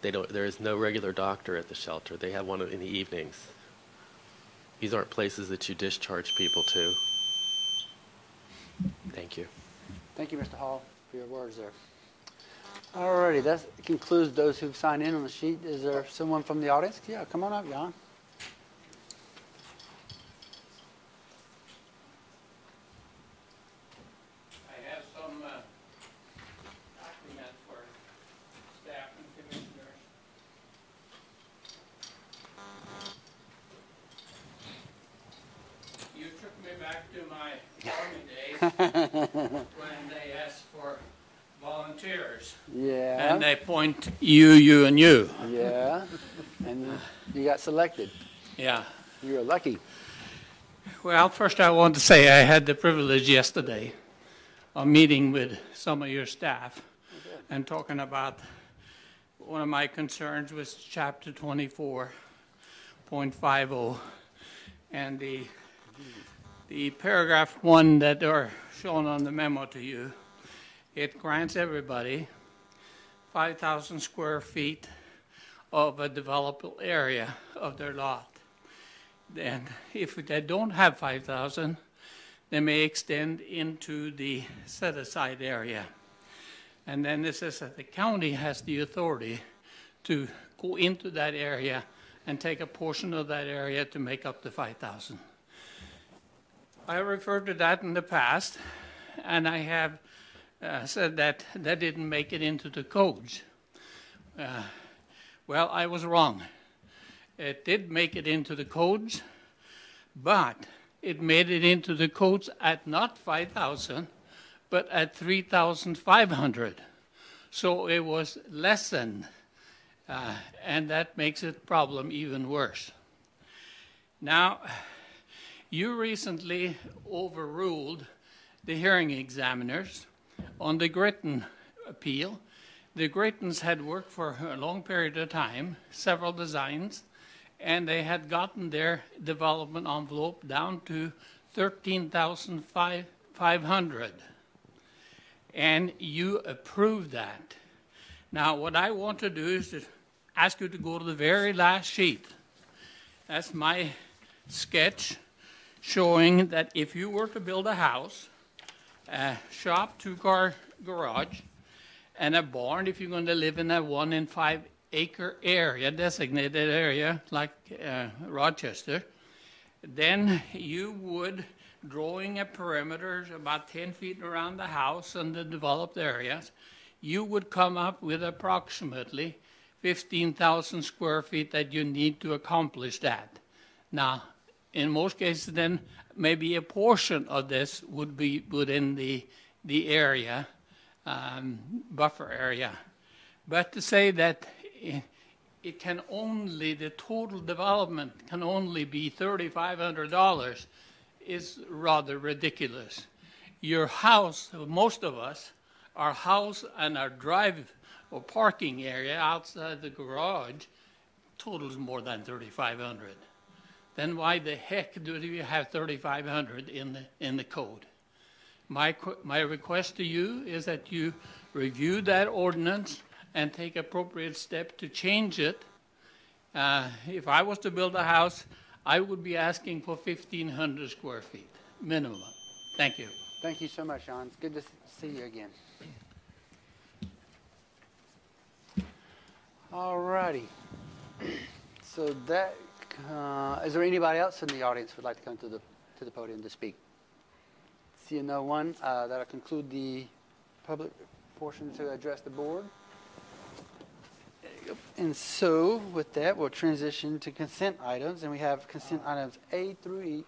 There is no regular doctor at the shelter. They have one in the evenings. These aren't places that you discharge people to. Thank you. Thank you, Mr. Hall, for your words there. All righty, that concludes those who've signed in on the sheet. Is there someone from the audience? Yeah, come on up, Jan. When they ask for volunteers. Yeah. And they point you, and you. Yeah. And you got selected. Yeah. You were lucky. Well, first I want to say I had the privilege yesterday of meeting with some of your staff and talking about one of my concerns was Chapter 24.50 and the paragraph 1 that are shown on the memo to you. It grants everybody 5,000 square feet of a developable area of their lot. And if they don't have 5,000, they may extend into the set-aside area. And then it says that the county has the authority to go into that area and take a portion of that area to make up the 5,000. I referred to that in the past, and I have said that that didn't make it into the codes. Well, I was wrong. It did make it into the codes, but it made it into the codes at not 5,000, but at 3,500. So it was lessened, and that makes the problem even worse. Now, you recently overruled the hearing examiners on the Gritton appeal. The Grittons had worked for a long period of time, several designs, and they had gotten their development envelope down to $13,500. And you approved that. Now, what I want to do is to ask you to go to the very last sheet. That's my sketch showing that if you were to build a house, a shop, two-car garage, and a barn, if you're going to live in a 1 in 5 acre area, designated area like Rochester, then you would, drawing a perimeter about 10 feet around the house and the developed areas, you would come up with approximately 15,000 square feet that you need to accomplish that. Now, in most cases, then maybe a portion of this would be within the area, buffer area. But to say that it can only, the total development can only be $3,500 is rather ridiculous. Your house, most of us, our house and our drive or parking area outside the garage totals more than $3,500. Then why the heck do you have $3,500 in the code? My request to you is that you review that ordinance and take appropriate steps to change it. If I was to build a house, I would be asking for 1,500 square feet, minimum. Thank you. Thank you so much, John. It's good to see you again. All righty. So that, is there anybody else in the audience who would like to come to the podium to speak? Seeing no one, that'll conclude the public portion to address the board. And so, with that, we'll transition to consent items, and we have consent items A through E.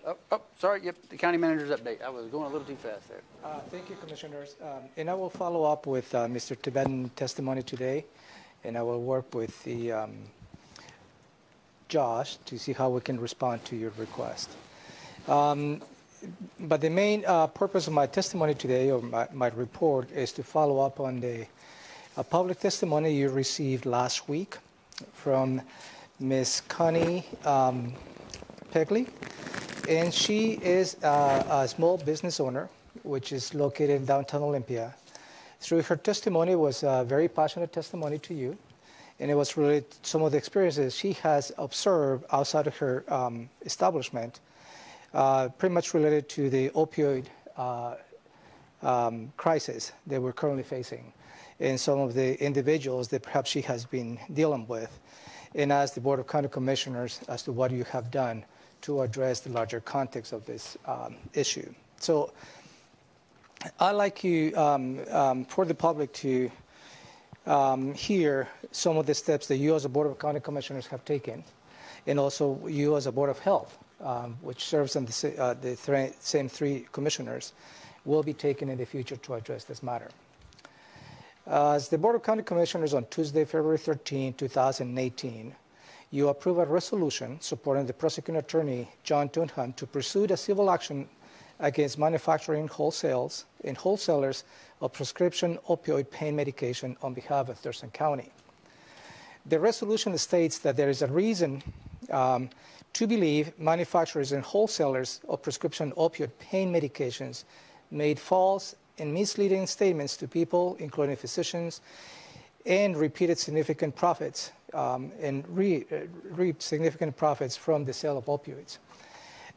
Sorry, yep, the county manager's update. I was going a little too fast there. Thank you, Commissioners. And I will follow up with Mr. Tibetan's testimony today, and I will work with the Josh to see how we can respond to your request. But the main purpose of my testimony today, or my report, is to follow up on the public testimony you received last week from Ms. Connie Pegley. And she is a small business owner, which is located in downtown Olympia. Through her testimony was a very passionate testimony to you. And it was related to some of the experiences she has observed outside of her establishment, pretty much related to the opioid crisis that we're currently facing, and some of the individuals that perhaps she has been dealing with, and ask the Board of County Commissioners as to what you have done to address the larger context of this issue. So I'd like you, for the public to hear some of the steps that you as a Board of County Commissioners have taken, and also you as a Board of Health, which serves on the same three commissioners, will be taken in the future to address this matter. As the Board of County Commissioners on Tuesday, February 13, 2018, you approved a resolution supporting the prosecuting attorney, John Tunham, to pursue a civil action against manufacturing wholesales and wholesalers of prescription opioid pain medication on behalf of Thurston County. The resolution states that there is a reason to believe manufacturers and wholesalers of prescription opioid pain medications made false and misleading statements to people, including physicians, and repeated significant profits and reaped significant profits from the sale of opioids.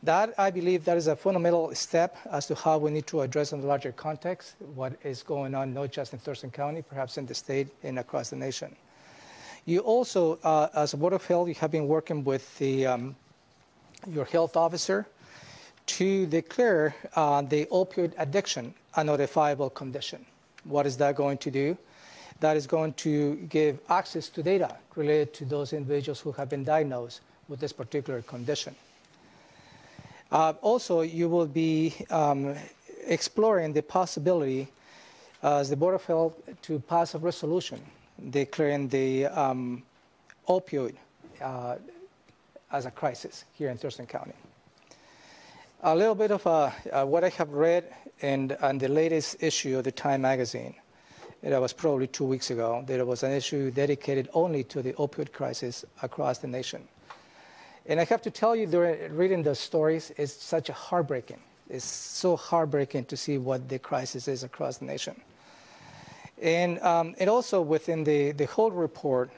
That, I believe, that is a fundamental step as to how we need to address in the larger context what is going on, not just in Thurston County, perhaps in the state and across the nation. You also, as a Board of Health, you have been working with your health officer to declare the opioid addiction a notifiable condition. What is that going to do? That is going to give access to data related to those individuals who have been diagnosed with this particular condition. Also, you will be exploring the possibility as the Board of Health to pass a resolution declaring the opioid as a crisis here in Thurston County. A little bit of what I have read in the latest issue of the Time magazine. That was probably 2 weeks ago. There was an issue dedicated only to the opioid crisis across the nation. And I have to tell you, reading those stories is such a heartbreaking. It's so heartbreaking to see what the crisis is across the nation. And also within the whole report,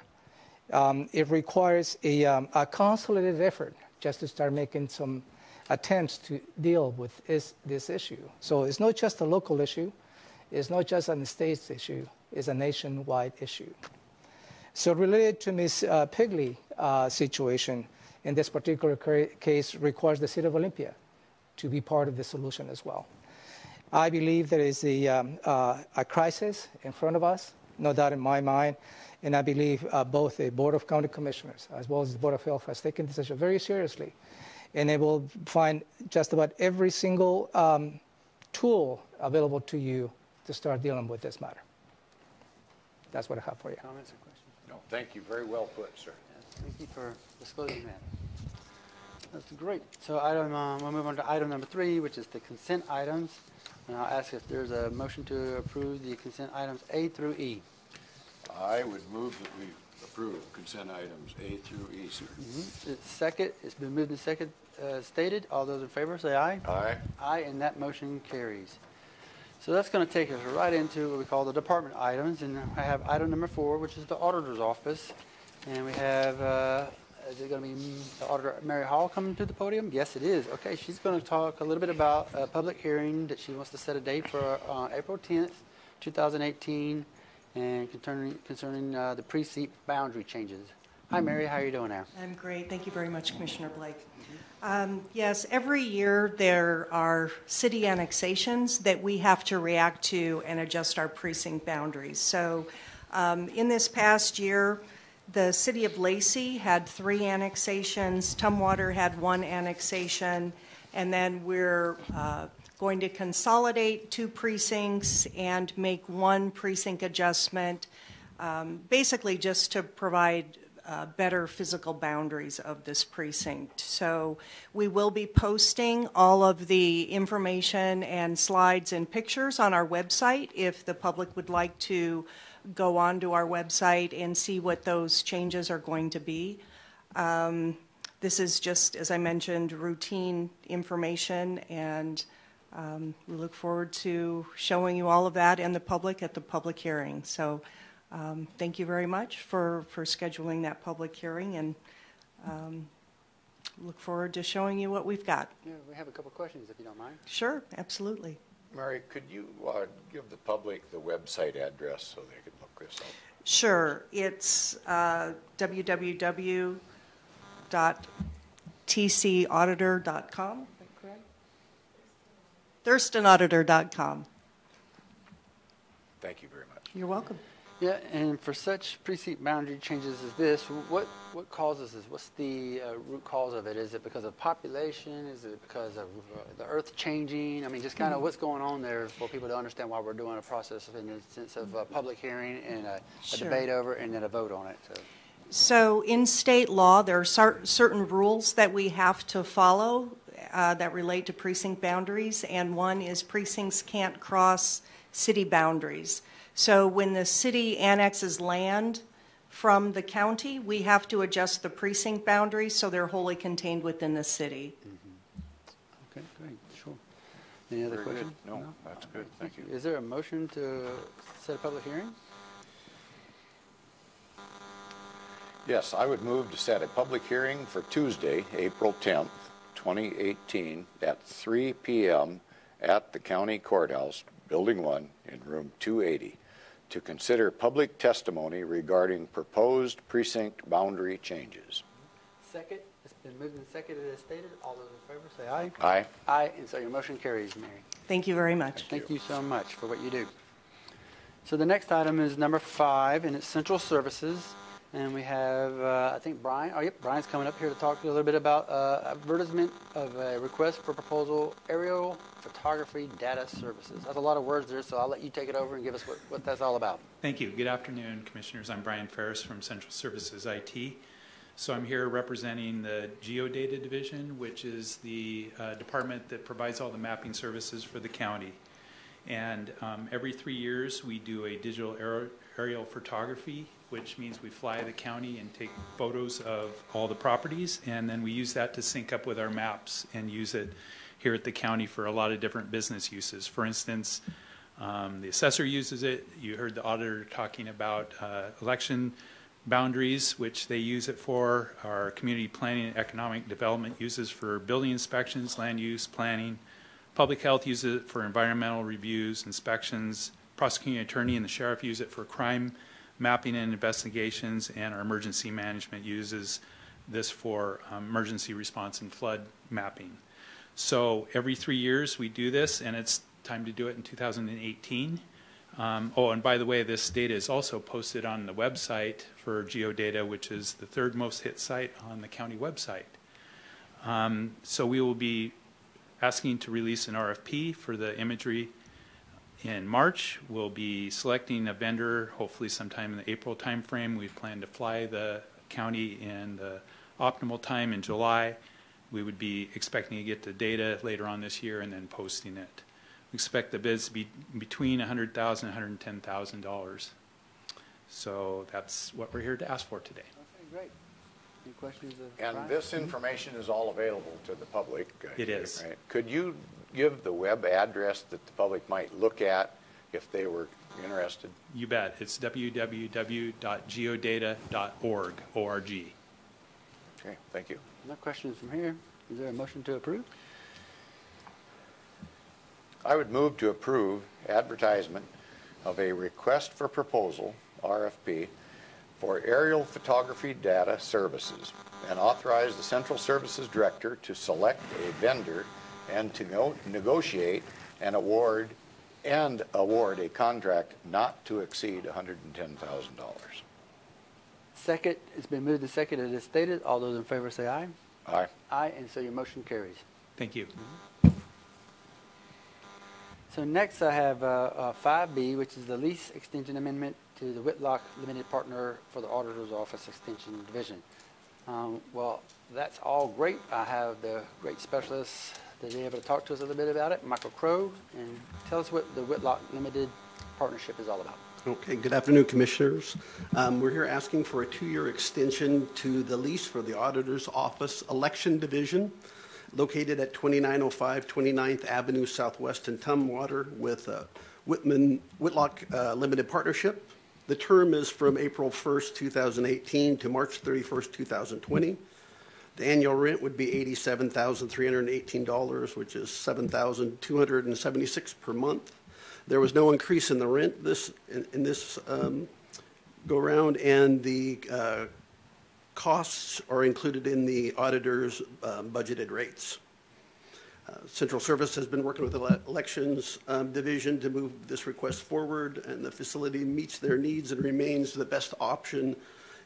it requires a consolidated effort just to start making some attempts to deal with this issue. So it's not just a local issue. It's not just a state's issue. It's a nationwide issue. So related to Ms. Pigley's situation, in this particular case, requires the City of Olympia to be part of the solution as well. I believe there is a crisis in front of us, no doubt in my mind, and I believe both the Board of County Commissioners as well as the Board of Health has taken this issue very seriously, and they will find just about every single tool available to you to start dealing with this matter. That's what I have for you. Comments or questions? No, thank you. Very well put, sir. Yes, thank you for disclosing that. That's great. So we'll move on to item number 3, which is the consent items. And I'll ask if there's a motion to approve the consent items A through E. I would move that we approve consent items A through E, sir. Second, it's been moved and second stated. All those in favor say aye. Aye. Aye, and that motion carries. So that's going to take us right into what we call the department items. And I have item number 4, which is the Auditor's Office. And we have, is it going to be the Auditor Mary Hall coming to the podium? Yes, it is. Okay, she's going to talk a little bit about a public hearing that she wants to set a date for April 10th, 2018, and concerning the precinct boundary changes. Hi, Mary. How are you doing now? I'm great. Thank you very much, Commissioner Blake. Yes, every year there are city annexations that we have to react to and adjust our precinct boundaries. So in this past year, the city of Lacey had 3 annexations, Tumwater had 1 annexation, and then we're going to consolidate 2 precincts and make 1 precinct adjustment, basically just to provide better physical boundaries of this precinct. So we will be posting all of the information and slides and pictures on our website if the public would like to go on to our website and see what those changes are going to be. This is just, as I mentioned, routine information, and we look forward to showing you all of that and the public at the public hearing. So thank you very much for scheduling that public hearing, and look forward to showing you what we've got. Yeah, we have a couple questions, if you don't mind. Sure, absolutely. Mary, could you give the public the website address so they can look this up? Sure. It's www.tcauditor.com. Is that correct? ThurstonAuditor.com. Thank you very much. You're welcome. Yeah, and for such precinct boundary changes as this, what causes this? What's the root cause of it? Is it because of population? Is it because of the earth changing? I mean, just kind of what's going on there for people to understand why we're doing a process in the sense of a public hearing and a debate over and then a vote on it. So in state law, there are certain rules that we have to follow that relate to precinct boundaries, and one is precincts can't cross city boundaries. So when the city annexes land from the county, we have to adjust the precinct boundaries so they're wholly contained within the city. Okay, great, sure. Any other questions? No, that's good. Thank you. Is there a motion to set a public hearing? Yes, I would move to set a public hearing for Tuesday, April 10th, 2018 at 3 p.m. at the County Courthouse, Building 1 in room 280 to consider public testimony regarding proposed precinct boundary changes. Second. It's been moved and seconded as stated. All those in favor say aye. Aye. Aye, and so your motion carries, Mary. Thank you very much. Thank you so much for what you do. So the next item is number 5, and it's central services. And we have, I think, Bryan. Oh, yep, Bryan's coming up here to talk a little bit about advertisement of a request for proposal, aerial photography data services. That's a lot of words there, so I'll let you take it over and give us what that's all about. Thank you. Good afternoon, Commissioners. I'm Bryan Ferry from Central Services IT. So I'm here representing the Geodata Division, which is the department that provides all the mapping services for the county. And every 3 years, we do a digital aerial photography, which means we fly the county and take photos of all the properties, and then we use that to sync up with our maps and use it here at the county for a lot of different business uses. For instance, the assessor uses it. You heard the auditor talking about election boundaries, which they use it for. Our community planning and economic development uses for building inspections, land use planning. Public health uses it for environmental reviews, inspections. Prosecuting attorney and the sheriff use it for crime mapping and investigations, and our emergency management uses this for emergency response and flood mapping. So every 3 years we do this, and it's time to do it in 2018. Oh, and by the way, this data is also posted on the website for Geodata, which is the 3rd most hit site on the county website. So we will be asking to release an RFP for the imagery in March. We'll be selecting a vendor, hopefully sometime in the April timeframe. We plan to fly the county in the optimal time in July. We would be expecting to get the data later on this year and then posting it. We expect the bids to be between $100,000 and $110,000. So that's what we're here to ask for today. Okay, great. Any questions of And Bryan? this information is all available to the public. It is. Right? Could you give the web address that the public might look at if they were interested? You bet. It's www.geodata.org, O-R-G. Okay, thank you. No questions from here. Is there a motion to approve? I would move to approve advertisement of a request for proposal, RFP, for aerial photography data services and authorize the Central Services Director to select a vendor and to negotiate and award a contract not to exceed $110,000. Second. It's been moved and seconded as stated. All those in favor say aye. Aye. Aye, and so your motion carries. Thank you. So next I have 5B, which is the lease extension amendment to the Whitlock Limited Partner for the Auditor's Office Extension Division. Well, that's all great. I have the great specialists that are able to talk to us a little bit about it, Michael Crow, and tell us what the Whitlock Limited Partnership is all about. Okay, good afternoon, Commissioners. We're here asking for a 2-year extension to the lease for the Auditor's Office Election Division, located at 2905 29th Avenue Southwest in Tumwater with Whitlock Limited Partnership. The term is from April 1st, 2018 to March 31st, 2020. The annual rent would be $87,318, which is $7,276 per month. There was no increase in the rent in this go-round, and the costs are included in the auditor's budgeted rates. Central Service has been working with the Elections Division to move this request forward, and the facility meets their needs and remains the best option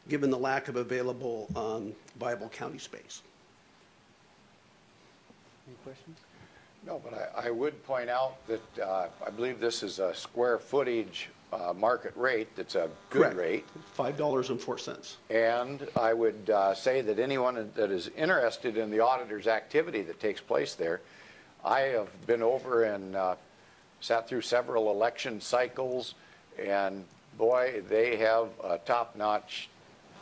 given the lack of available viable county space. Any questions? No, but I would point out that I believe this is a square footage market rate. That's a good rate. $5.04. And I would say that anyone that is interested in the auditor's activity that takes place there, I have been over and sat through several election cycles, and boy, they have a top-notch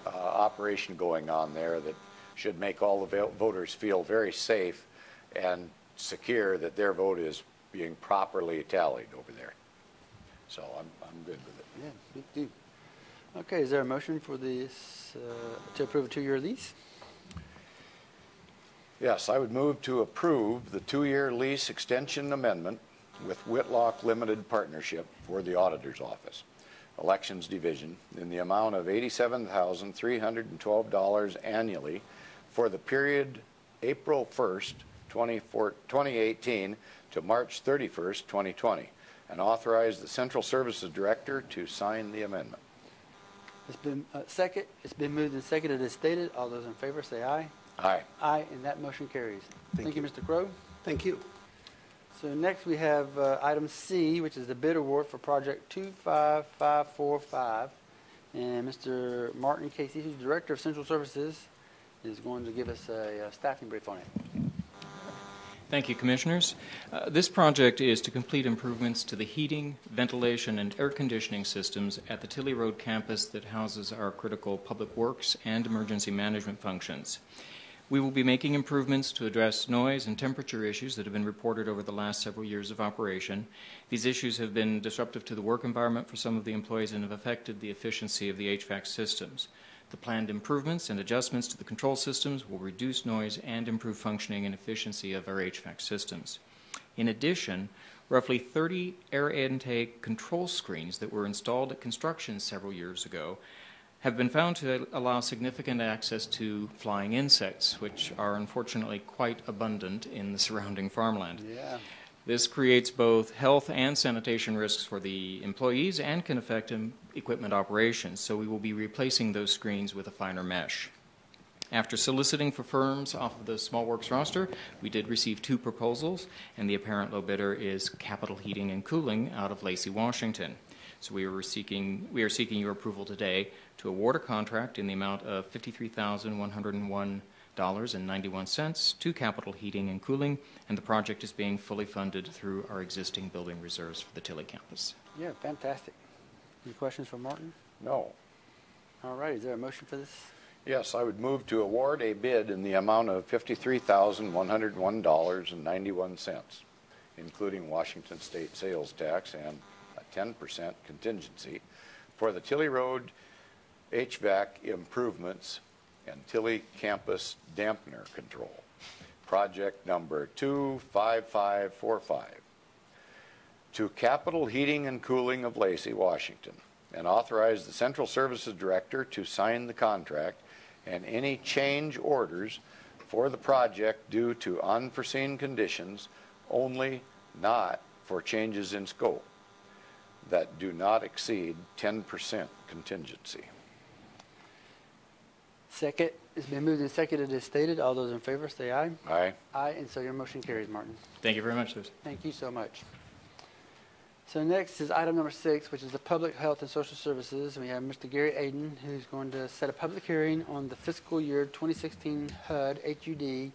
operation going on there that should make all the voters feel very safe and secure that their vote is being properly tallied over there. So I'm good with it. Yeah, good deal. Okay, is there a motion for this to approve a 2-year lease? Yes, I would move to approve the 2-year lease extension amendment with Whitlock Limited Partnership for the Auditor's Office, Elections Division, in the amount of $87,312 annually for the period April 1st, 2018 to March 31st, 2020, and authorize the Central Services Director to sign the amendment. It's been It's been moved and seconded as stated. All those in favor say aye. Aye. Aye, and that motion carries. Thank you, Mr. Crowe. Thank you. So next we have item C, which is the bid award for project 25545. And Mr. Martin Casey, who's Director of Central Services, is going to give us a staffing brief on it. Thank you, Commissioners. This project is to complete improvements to the heating, ventilation, and air conditioning systems at the Tilley Road campus that houses our critical public works and emergency management functions. We will be making improvements to address noise and temperature issues that have been reported over the last several years of operation. These issues have been disruptive to the work environment for some of the employees and have affected the efficiency of the HVAC systems. The planned improvements and adjustments to the control systems will reduce noise and improve functioning and efficiency of our HVAC systems. In addition, roughly 30 air intake control screens that were installed at construction several years ago have been found to allow significant access to flying insects, which are unfortunately quite abundant in the surrounding farmland. Yeah. This creates both health and sanitation risks for the employees and can affect equipment operations, so we will be replacing those screens with a finer mesh. After soliciting for firms off of the Small Works roster, we did receive 2 proposals, and the apparent low bidder is Capital Heating and Cooling out of Lacey, Washington. So we are seeking your approval today to award a contract in the amount of $53,101.91 to Capital Heating and Cooling, and the project is being fully funded through our existing building reserves for the Tilley campus. Yeah, fantastic. Any questions for Martin? No. All right, is there a motion for this? Yes, I would move to award a bid in the amount of $53,101.91, including Washington State sales tax and a 10% contingency for the Tilley Road HVAC improvements and Tilley campus dampener control. Project number 25545. To Capital Heating and Cooling of Lacey, Washington, and authorize the Central Services Director to sign the contract and any change orders for the project due to unforeseen conditions only, not for changes in scope that do not exceed 10% contingency. Second. It's been moved and seconded as stated. All those in favor say aye. Aye. Aye, and so your motion carries, Martin. Thank you very much, Thurston. Thank you so much. So next is item number 6, which is the Public Health and Social Services. We have Mr. Gary Aiden, who's going to set a public hearing on the fiscal year 2016 HUD HUD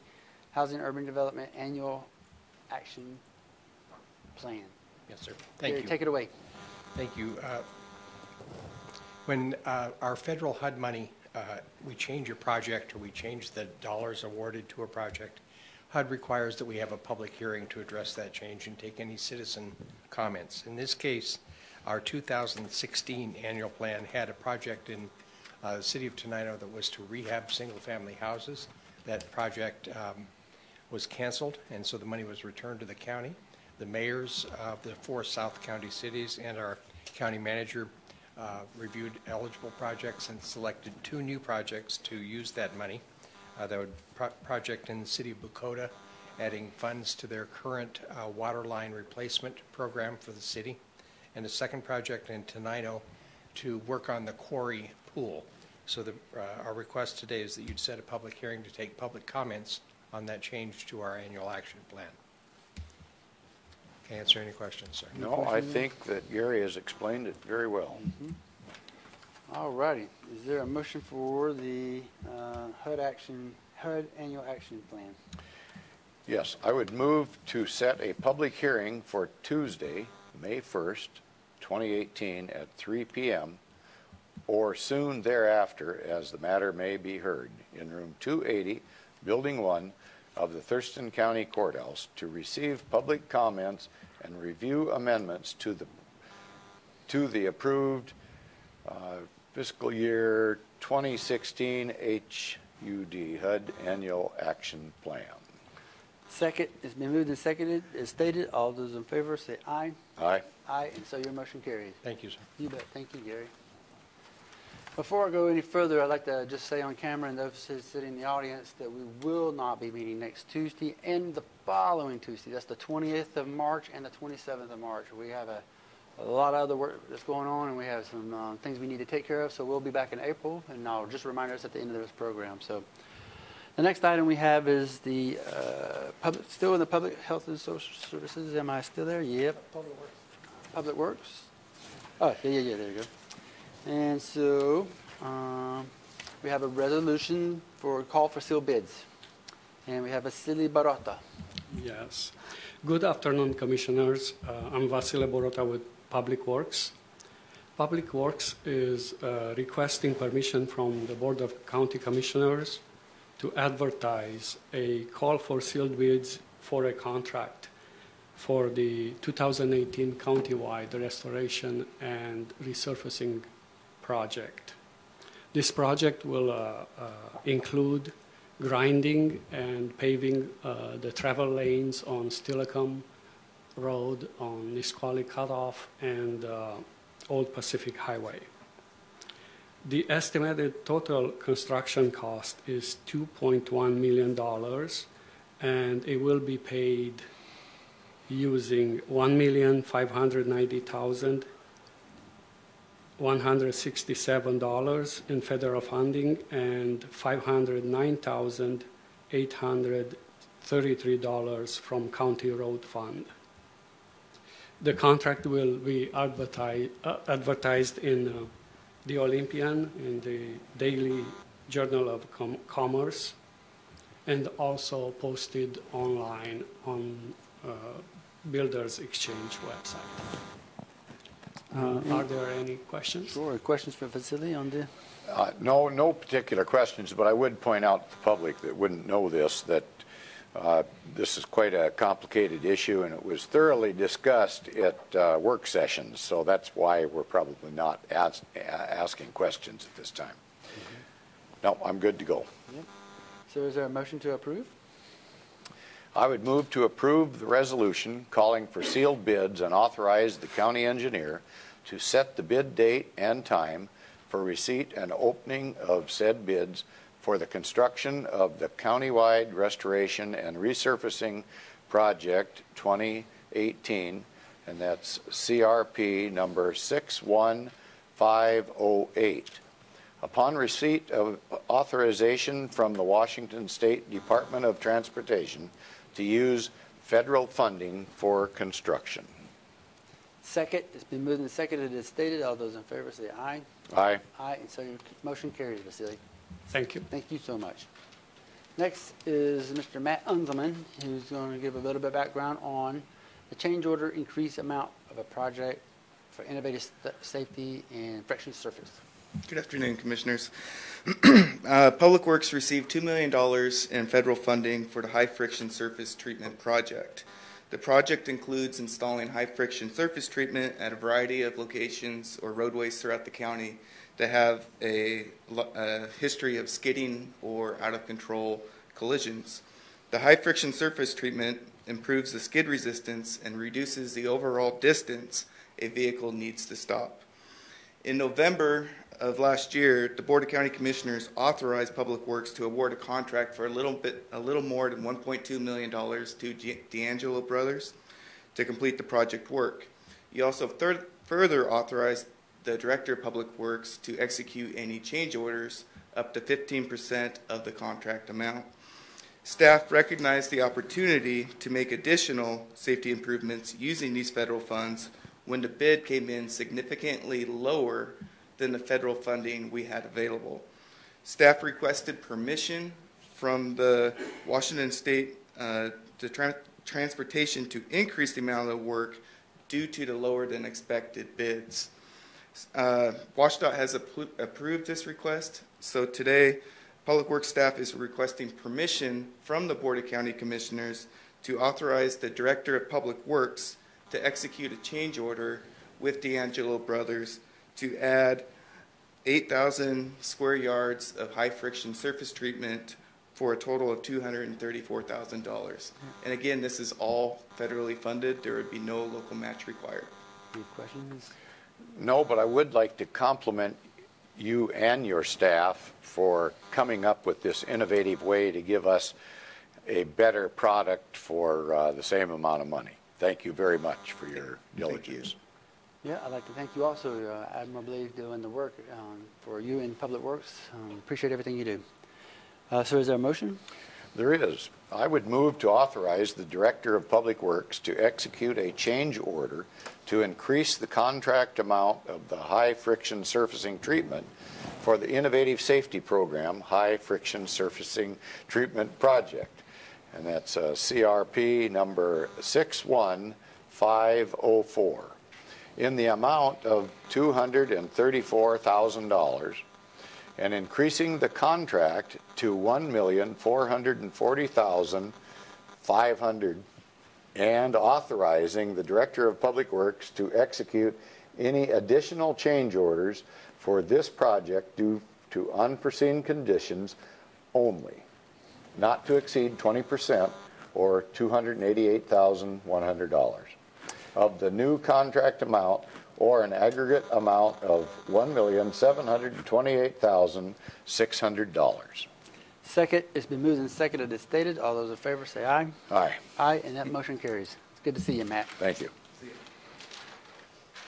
Housing Urban Development Annual Action Plan. Yes, sir. Thank Gary, you. take it away. Thank you. When our federal HUD money, we change a project or we change the dollars awarded to a project, HUD requires that we have a public hearing to address that change and take any citizen comments. In this case, our 2016 annual plan had a project in the city of Tenino that was to rehab single-family houses. That project was canceled, and so the money was returned to the county. The mayors of the 4 South County cities and our county manager reviewed eligible projects and selected 2 new projects to use that money. That would project in the city of Bucota, adding funds to their current water line replacement program for the city, and a second project in Tenino to work on the quarry pool. So our request today is that you'd set a public hearing to take public comments on that change to our annual action plan. Can I answer any questions, sir? No, I think that Gary has explained it very well. Mm-hmm. All righty. Is there a motion for the HUD Annual Action Plan? Yes, I would move to set a public hearing for Tuesday, May 1st, 2018 at 3 p.m. or soon thereafter as the matter may be heard in room 280, Building 1 of the Thurston County Courthouse to receive public comments and review amendments to the approved fiscal year 2016 HUD Annual Action Plan. Second, it's been moved and seconded. As stated, all those in favor say aye. Aye. Aye, and so your motion carries. Thank you, sir. You bet. Thank you, Gary. Before I go any further, I'd like to just say on camera and those sitting in the audience that we will not be meeting next Tuesday and the following Tuesday. That's the 20th of March and the 27th of March. We have a lot of other work that's going on, and we have some things we need to take care of, so we'll be back in April, and I'll just remind us at the end of this program. So the next item we have is the still in the Public Health and Social Services. Am I still there? Yep. Public Works. Oh, yeah, there you go. And so we have a resolution for call for sealed bids. And we have Vasily Barota. Yes. Good afternoon, Commissioners. I'm Vasily Barota with Public Works. Public Works is requesting permission from the Board of County Commissioners to advertise a call for sealed bids for a contract for the 2018 countywide restoration and resurfacing project. This project will include grinding and paving the travel lanes on Stillicum Road, on Nisqually Cutoff, and Old Pacific Highway. The estimated total construction cost is $2.1 million, and it will be paid using $1,590,167 in federal funding and $509,833 from County Road Fund. The contract will be advertised in the Olympian, in the Daily Journal of Commerce, and also posted online on Builders Exchange website. Are there any questions? Sure. Questions for Vasily on the? No particular questions, but I would point out to the public that wouldn't know this, that this is quite a complicated issue, and it was thoroughly discussed at work sessions, so that's why we're probably not asking questions at this time. Mm-hmm. No, I'm good to go. Yep. So is there a motion to approve? I would move to approve the resolution calling for sealed bids and authorize the county engineer to set the bid date and time for receipt and opening of said bids for the construction of the countywide restoration and resurfacing project 2018, and that's CRP number 61508. Upon receipt of authorization from the Washington State Department of Transportation to use federal funding for construction. Second, it's been moved and seconded as stated. All those in favor say aye. Aye. Aye, and so your motion carries, Vasily. Thank you. Thank you so much. Next is Mr. Matt Unzelman, who's going to give a little bit of background on the change order increase amount of a project for innovative safety and friction surface. Good afternoon, Commissioners. Public Works received $2 million in federal funding for the high-friction surface treatment project. The project includes installing high-friction surface treatment at a variety of locations or roadways throughout the county that have a history of skidding or out-of-control collisions. The high-friction surface treatment improves the skid resistance and reduces the overall distance a vehicle needs to stop. In November of last year, the Board of County Commissioners authorized Public Works to award a contract for a little more than $1.2 million to D'Angelo Brothers to complete the project work. You also further authorized the Director of Public Works to execute any change orders up to 15% of the contract amount. Staff recognized the opportunity to make additional safety improvements using these federal funds when the bid came in significantly lower than the federal funding we had available. Staff requested permission from the Washington State Transportation to increase the amount of work due to the lower than expected bids. WashDOT has approved this request, so today Public Works staff is requesting permission from the Board of County Commissioners to authorize the Director of Public Works to execute a change order with D'Angelo Brothers to add 8,000 square yards of high friction surface treatment for a total of $234,000. And again, this is all federally funded. There would be no local match required. Any questions? No, but I would like to compliment you and your staff for coming up with this innovative way to give us a better product for the same amount of money. Thank you very much for your diligence. Yeah, I'd like to thank you also admirably doing the work for you in Public Works. Appreciate everything you do. So is there a motion? There is. I would move to authorize the Director of Public Works to execute a change order to increase the contract amount of the high friction surfacing treatment for the Innovative Safety Program High Friction Surfacing Treatment Project. And that's CRP number 61504 in the amount of $234,000 and increasing the contract to $1,440,500 and authorizing the Director of Public Works to execute any additional change orders for this project due to unforeseen conditions only, not to exceed 20% or $288,100 of the new contract amount or an aggregate amount of $1,728,600. Second, it's been moved and seconded as stated. All those in favor say aye. Aye. Aye, and that motion carries. It's good to see you, Matt. Thank you.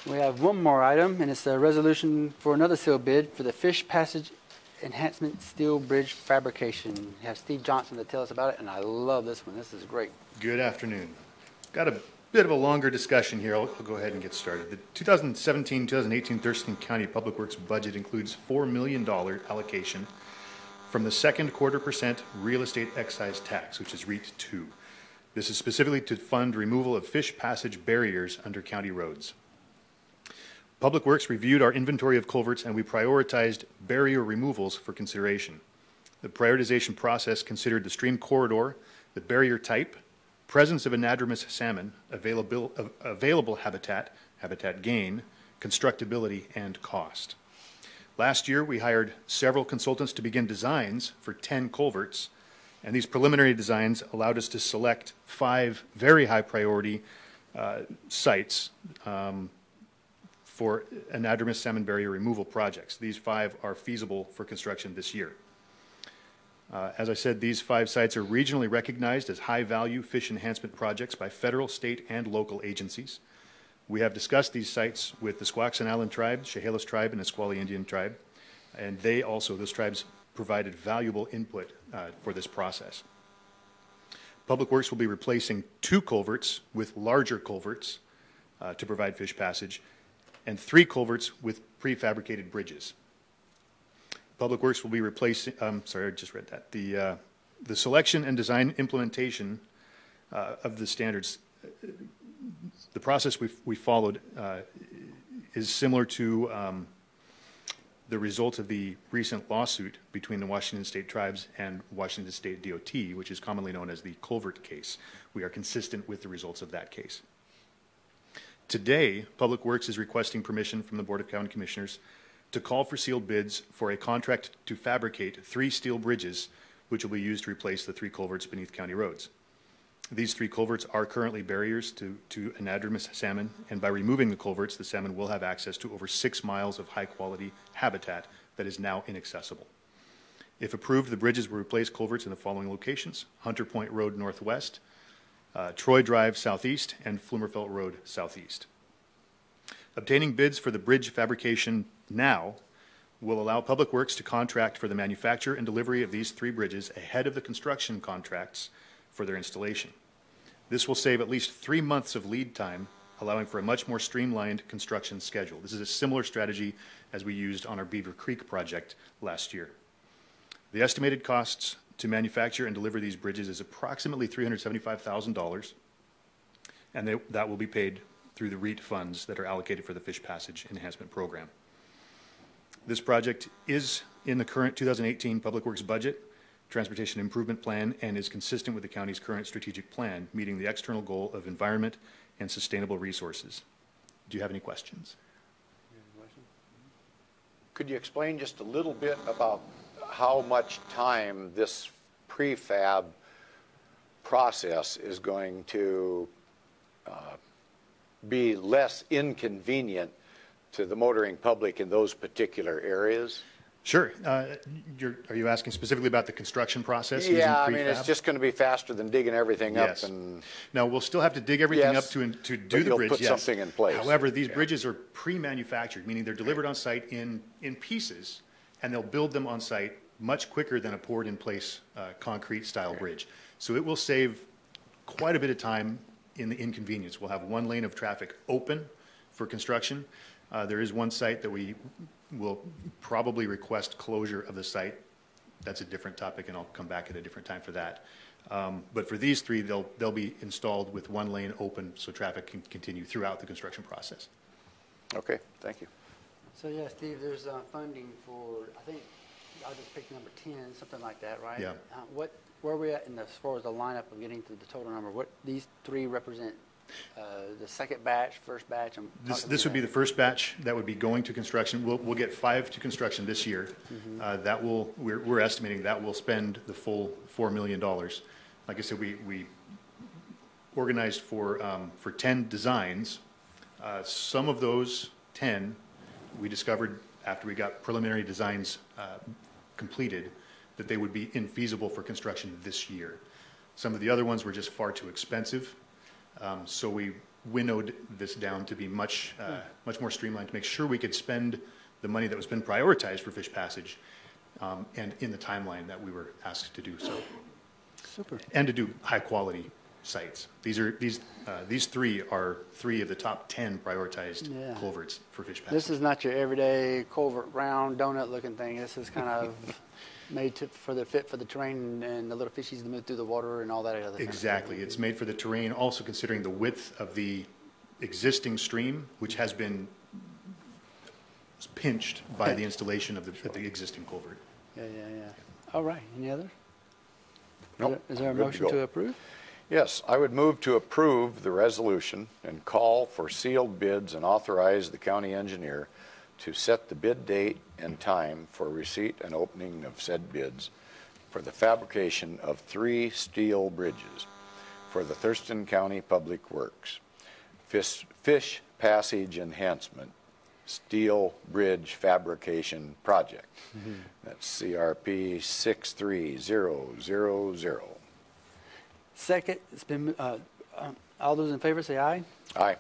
We have one more item, and it's a resolution for another sealed bid for the Fish Passage Enhancement Steel Bridge Fabrication. We have Steve Johnson to tell us about it, and I love this one. This is great. Good afternoon. Got a bit of a longer discussion here. I'll go ahead and get started. The 2017-2018 Thurston County Public Works budget includes $4 million allocation from the second quarter percent real estate excise tax, which is REIT 2. This is specifically to fund removal of fish passage barriers under county roads. Public Works reviewed our inventory of culverts and we prioritized barrier removals for consideration. The prioritization process considered the stream corridor, the barrier type, presence of anadromous salmon, available habitat gain, constructability, and cost. Last year, we hired several consultants to begin designs for 10 culverts, and these preliminary designs allowed us to select 5 very high priority sites for anadromous salmon barrier removal projects. These 5 are feasible for construction this year. As I said, these 5 sites are regionally recognized as high-value fish enhancement projects by federal, state, and local agencies. We have discussed these sites with the Squaxin Island Tribe, Chehalis Tribe, and Nisqually Indian Tribe, and those tribes provided valuable input for this process. Public Works will be replacing 2 culverts with larger culverts to provide fish passage, and 3 culverts with prefabricated bridges. Public Works will be replacing, sorry, I just read that. The selection and design implementation of the standards, the process we followed is similar to the result of the recent lawsuit between the Washington State Tribes and Washington State DOT, which is commonly known as the Culvert case. We are consistent with the results of that case. Today, Public Works is requesting permission from the Board of County Commissioners to call for sealed bids for a contract to fabricate 3 steel bridges, which will be used to replace the 3 culverts beneath county roads. These 3 culverts are currently barriers to anadromous salmon, and by removing the culverts, the salmon will have access to over 6 miles of high-quality habitat that is now inaccessible. If approved, the bridges will replace culverts in the following locations: Hunter Point Road northwest, Troy Drive southeast, and Flumerfelt Road southeast. Obtaining bids for the bridge fabrication now will allow Public Works to contract for the manufacture and delivery of these 3 bridges ahead of the construction contracts for their installation. This will save at least 3 months of lead time, allowing for a much more streamlined construction schedule. This is a similar strategy as we used on our Beaver Creek project last year. The estimated costs to manufacture and deliver these bridges is approximately $375,000, and that will be paid through the REIT funds that are allocated for the Fish Passage Enhancement Program. This project is in the current 2018 Public Works budget, Transportation Improvement Plan, and is consistent with the county's current strategic plan, meeting the external goal of environment and sustainable resources. Do you have any questions? Could you explain just a little bit about how much time this prefab process is going to be less inconvenient to the motoring public in those particular areas? Sure. Are you asking specifically about the construction process? Yeah, I using mean, prefab? it's just going to be faster than digging everything Yes. up. And now, we'll still have to dig everything Yes, up to do but the you'll bridge, put yes. something in place. However, these bridges are pre-manufactured, meaning they're delivered on site in pieces, and they'll build them on site much quicker than a poured-in-place concrete-style bridge. So it will save quite a bit of time in the inconvenience. We'll have one lane of traffic open for construction. There is one site that we will probably request closure of the site. That's a different topic, and I'll come back at a different time for that. But for these three, they'll be installed with one lane open so traffic can continue throughout the construction process. Okay, thank you. So yeah, Steve, there's funding for, I think, I'll just pick number 10, something like that, right? Yeah. Where are we at as far as the lineup of getting to the total number? What these three represent? The second batch, first batch? This would be the first batch that would be going to construction. We'll get 5 to construction this year. We're estimating that will spend the full $4 million. Like I said, we organized for 10 designs. Some of those 10 we discovered after we got preliminary designs completed that they would be infeasible for construction this year. Some of the other ones were just far too expensive. So we winnowed this down to be much more streamlined to make sure we could spend the money that was been prioritized for fish passage and in the timeline that we were asked to do so. Super. And to do high quality sites. These three are 3 of the top 10 prioritized culverts for fish passage. This is not your everyday culvert round donut looking thing. This is kind of made for the fit for the terrain and the little fishies to move through the water and all that other thing. Exactly. It's made for the terrain, also considering the width of the existing stream, which has been pinched by the installation of the existing culvert. Yeah. All right. Any others? Nope. Is there a Good to motion go. to approve? Yes, I would move to approve the resolution and call for sealed bids and authorize the county engineer to set the bid date and time for receipt and opening of said bids for the fabrication of 3 steel bridges for the Thurston County Public Works. Fish Passage Enhancement Steel Bridge Fabrication Project. That's CRP 63000. Second, it's been, all those in favor say aye. Aye.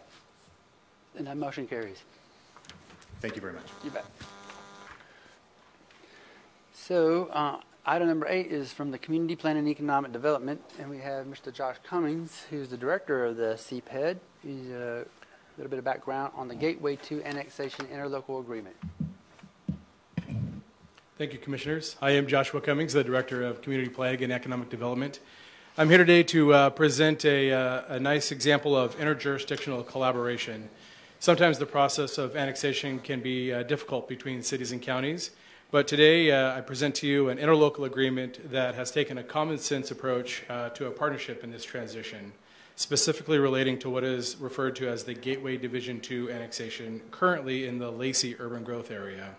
And that motion carries. Thank you very much. You bet. So item number 8 is from the Community Plan and Economic Development, and we have Mr. Josh Cummings, who's the director of the CPED. He's a little bit of background on the Gateway 2 Annexation Interlocal Agreement. Thank you, Commissioners. I am Joshua Cummings, the Director of Community Planning and Economic Development. I'm here today to present a nice example of interjurisdictional collaboration. Sometimes the process of annexation can be difficult between cities and counties, but today I present to you an interlocal agreement that has taken a common sense approach to a partnership in this transition, specifically relating to what is referred to as the Gateway Division 2 annexation currently in the Lacey urban growth area.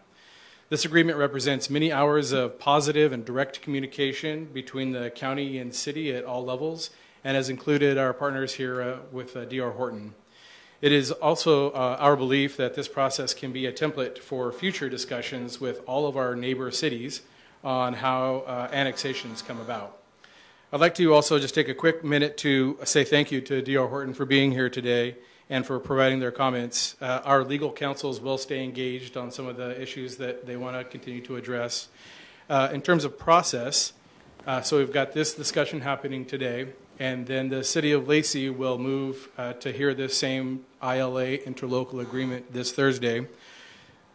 This agreement represents many hours of positive and direct communication between the county and city at all levels, and has included our partners here with DR Horton. It is also our belief that this process can be a template for future discussions with all of our neighbor cities on how annexations come about. I'd like to also just take a quick minute to say thank you to DR Horton for being here today and for providing their comments. Our legal counsels will stay engaged on some of the issues that they want to continue to address. In terms of process, so we've got this discussion happening today, and then the City of Lacey will move to hear this same ILA interlocal agreement this Thursday.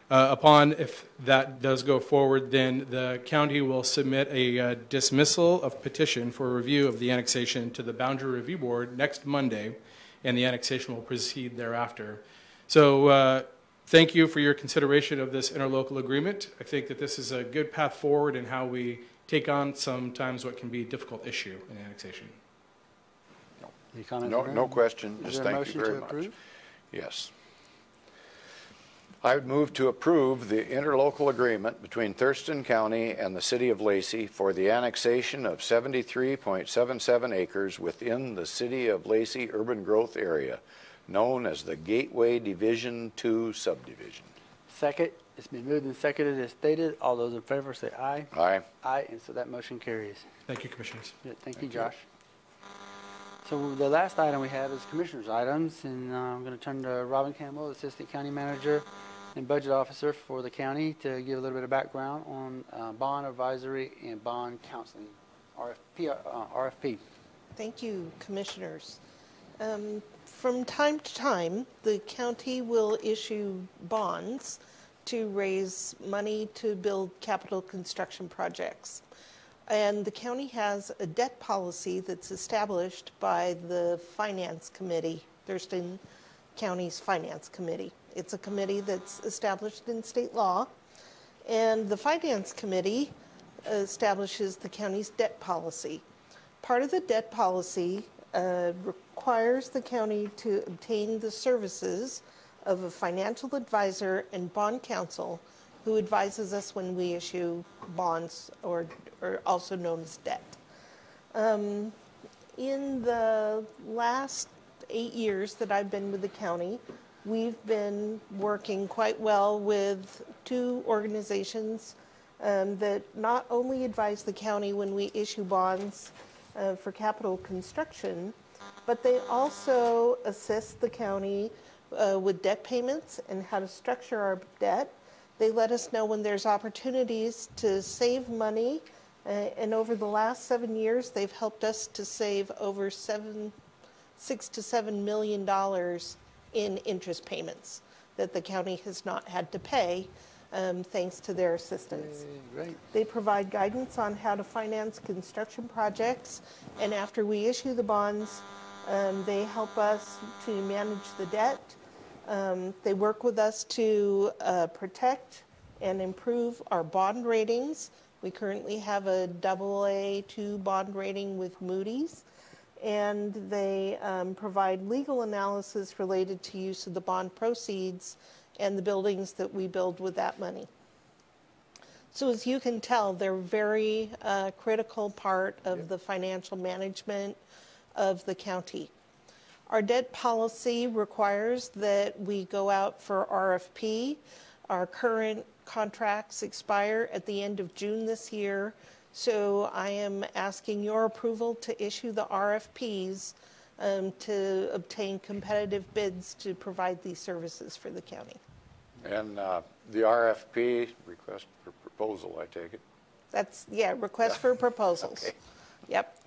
If that does go forward, then the county will submit a dismissal of petition for review of the annexation to the Boundary Review Board next Monday, and the annexation will proceed thereafter. So thank you for your consideration of this interlocal agreement. I think that this is a good path forward in how we take on sometimes what can be a difficult issue in annexation. No question. Just thank you very much. Yes. I would move to approve the interlocal agreement between Thurston County and the City of Lacey for the annexation of 73.77 acres within the City of Lacey urban growth area, known as the Gateway Division 2 subdivision. Second. It's been moved and seconded as stated. All those in favor say aye. Aye. Aye, and so that motion carries. Thank you, Commissioners. Yeah, thank you, Josh. So the last item we have is Commissioners' items, and I'm going to turn to Robin Campbell, Assistant County Manager and Budget Officer for the county, to give a little bit of background on bond advisory and bond counseling, RFP. Thank you, Commissioners. From time to time, the county will issue bonds to raise money to build capital construction projects. And the county has a debt policy that's established by the Finance Committee, Thurston County's Finance Committee. It's a committee that's established in state law, and the Finance Committee establishes the county's debt policy. Part of the debt policy requires the county to obtain the services of a financial advisor and bond counsel who advises us when we issue bonds, or also known as debt. In the last 8 years that I've been with the county, we've been working quite well with two organizations that not only advise the county when we issue bonds for capital construction, but they also assist the county with debt payments and how to structure our debt. They let us know when there's opportunities to save money, and over the last 7 years, they've helped us to save over $6 to $7 million in interest payments that the county has not had to pay, thanks to their assistance. Great. They provide guidance on how to finance construction projects, and after we issue the bonds, they help us to manage the debt. They work with us to protect and improve our bond ratings. We currently have a AA2 bond rating with Moody's, and they provide legal analysis related to use of the bond proceeds and the buildings that we build with that money. So as you can tell, they're a very critical part of the financial management of the county. Our debt policy requires that we go out for RFP. Our current contracts expire at the end of June this year, so I am asking your approval to issue the RFPs to obtain competitive bids to provide these services for the county. And the RFP, request for proposal, I take it? That's, yeah, request for proposals. Okay. Yep.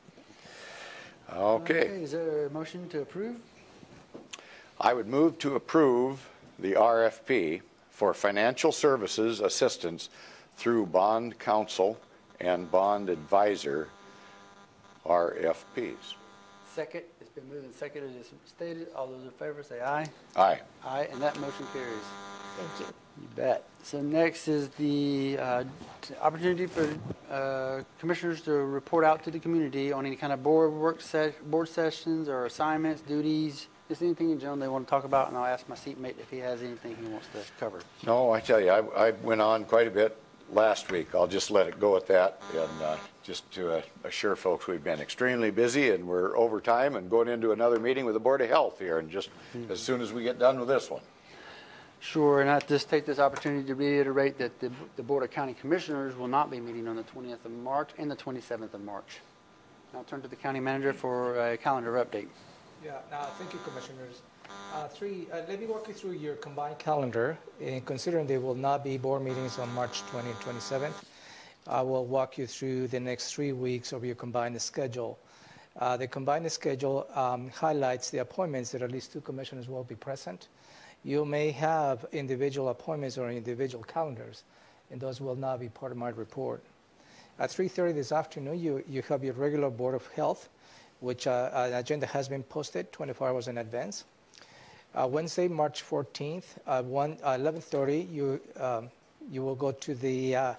Okay. Is there a motion to approve? I would move to approve the RFP for financial services assistance through bond counsel and bond advisor, RFPs. Second. It's been moved and seconded as stated. All those in favor say aye. Aye. Aye, and that motion carries. Thank you. You bet. So next is the opportunity for commissioners to report out to the community on any kind of board sessions or assignments, duties, just anything in general they want to talk about, and I'll ask my seatmate if he has anything he wants to cover. No, I tell you, I went on quite a bit last week. I'll just let it go at that, and just to assure folks we've been extremely busy, and we're over time and going into another meeting with the Board of Health here, and just as soon as we get done with this one. Sure, and I just take this opportunity to reiterate that the Board of County Commissioners will not be meeting on the 20th of March and the 27th of March. I'll turn to the County Manager for a calendar update. Yeah, thank you, Commissioners. Let me walk you through your combined calendar. And considering there will not be board meetings on March 20 and 27th, I will walk you through the next 3 weeks of your combined schedule. The combined schedule highlights the appointments that at least 2 commissioners will be present. You may have individual appointments or individual calendars, and those will not be part of my report. At 3:30 this afternoon, you have your regular Board of Health, which an agenda has been posted 24 hours in advance. Wednesday, March 14th, at 11:30, you will go to the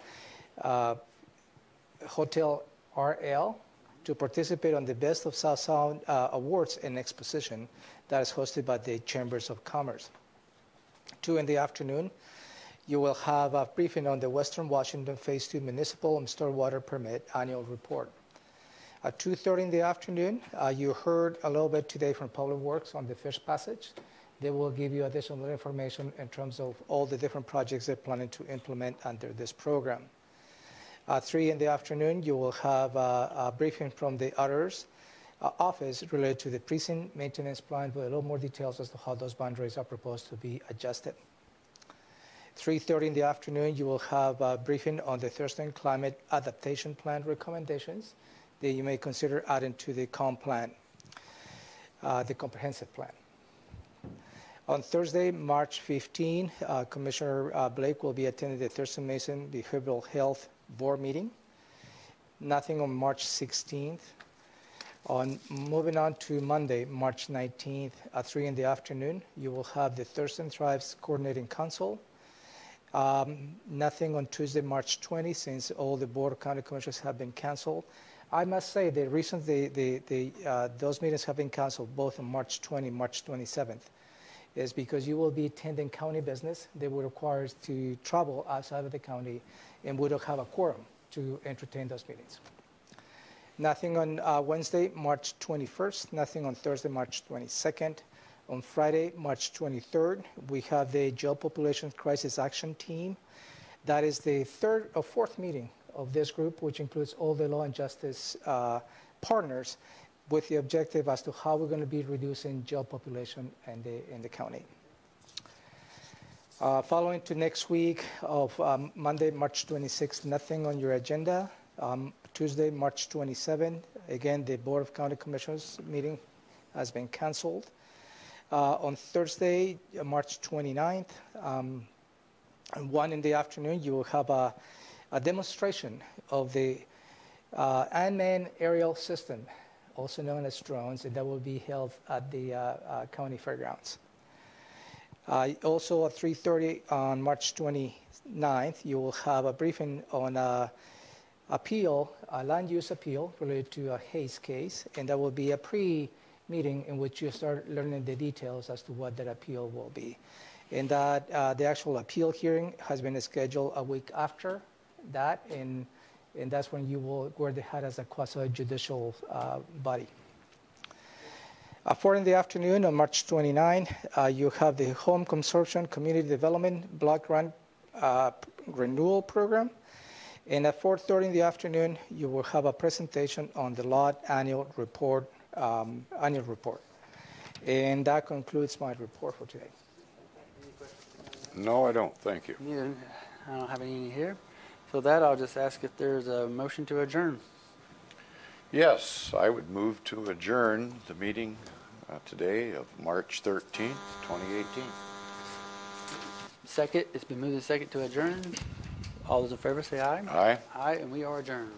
Hotel RL to participate on the Best of South Sound Awards and Exposition that is hosted by the Chambers of Commerce. 2 in the afternoon, you will have a briefing on the Western Washington Phase 2 Municipal and Stormwater Permit Annual Report. At 2:30 in the afternoon, you heard a little bit today from Public Works on the Fish Passage. They will give you additional information in terms of all the different projects they're planning to implement under this program. At 3 in the afternoon, you will have a briefing from the Auditor's Office related to the precinct maintenance plan with a little more details as to how those boundaries are proposed to be adjusted. 3:30 in the afternoon, you will have a briefing on the Thurston Climate Adaptation Plan recommendations that you may consider adding to the comp plan, the comprehensive plan. On Thursday, March 15, Commissioner Blake will be attending the Thurston Mason Behavioral Health Board meeting. Nothing on March 16th. Moving on to Monday, March 19th at 3 in the afternoon, you will have the Thurston Thrives Coordinating Council. Nothing on Tuesday, March 20, since all the Board of County Commissioners have been canceled. I must say the reason those meetings have been canceled, both on March 20 and March 27th, is because you will be attending county business. They will require us to travel outside of the county, and we don't have a quorum to entertain those meetings. Nothing on Wednesday, March 21st. Nothing on Thursday, March 22nd. On Friday, March 23rd, we have the Jail Population Crisis Action Team. That is the third or fourth meeting of this group, which includes all the law and justice partners, with the objective as to how we're going to be reducing jail population in the county. Following to next week of Monday, March 26th, nothing on your agenda. Tuesday, March 27th, again, the Board of County Commissioners meeting has been canceled. On Thursday, March 29th, at 1 in the afternoon, you will have a demonstration of the unmanned aerial system, also known as drones, and that will be held at the county fairgrounds. Also at 3:30 on March 29th, you will have a briefing on a land use appeal related to a Hayes case, and that will be a pre-meeting in which you start learning the details as to what that appeal will be. And that the actual appeal hearing has been scheduled a week after that, and that's when you will wear the hat as a quasi-judicial body. 4 in the afternoon on March 29, you have the Home Consortium Community Development Block Grant Renewal Program. And at 4:30 in the afternoon, you will have a presentation on the lot annual report. And that concludes my report for today. No, I don't. Thank you. Neither. I don't have any here. So that I'll just ask if there's a motion to adjourn. Yes, I would move to adjourn the meeting today of March 13th, 2018. Second. It's been moved and second to adjourn. All those in favor say aye. Aye. Aye, and we are adjourned.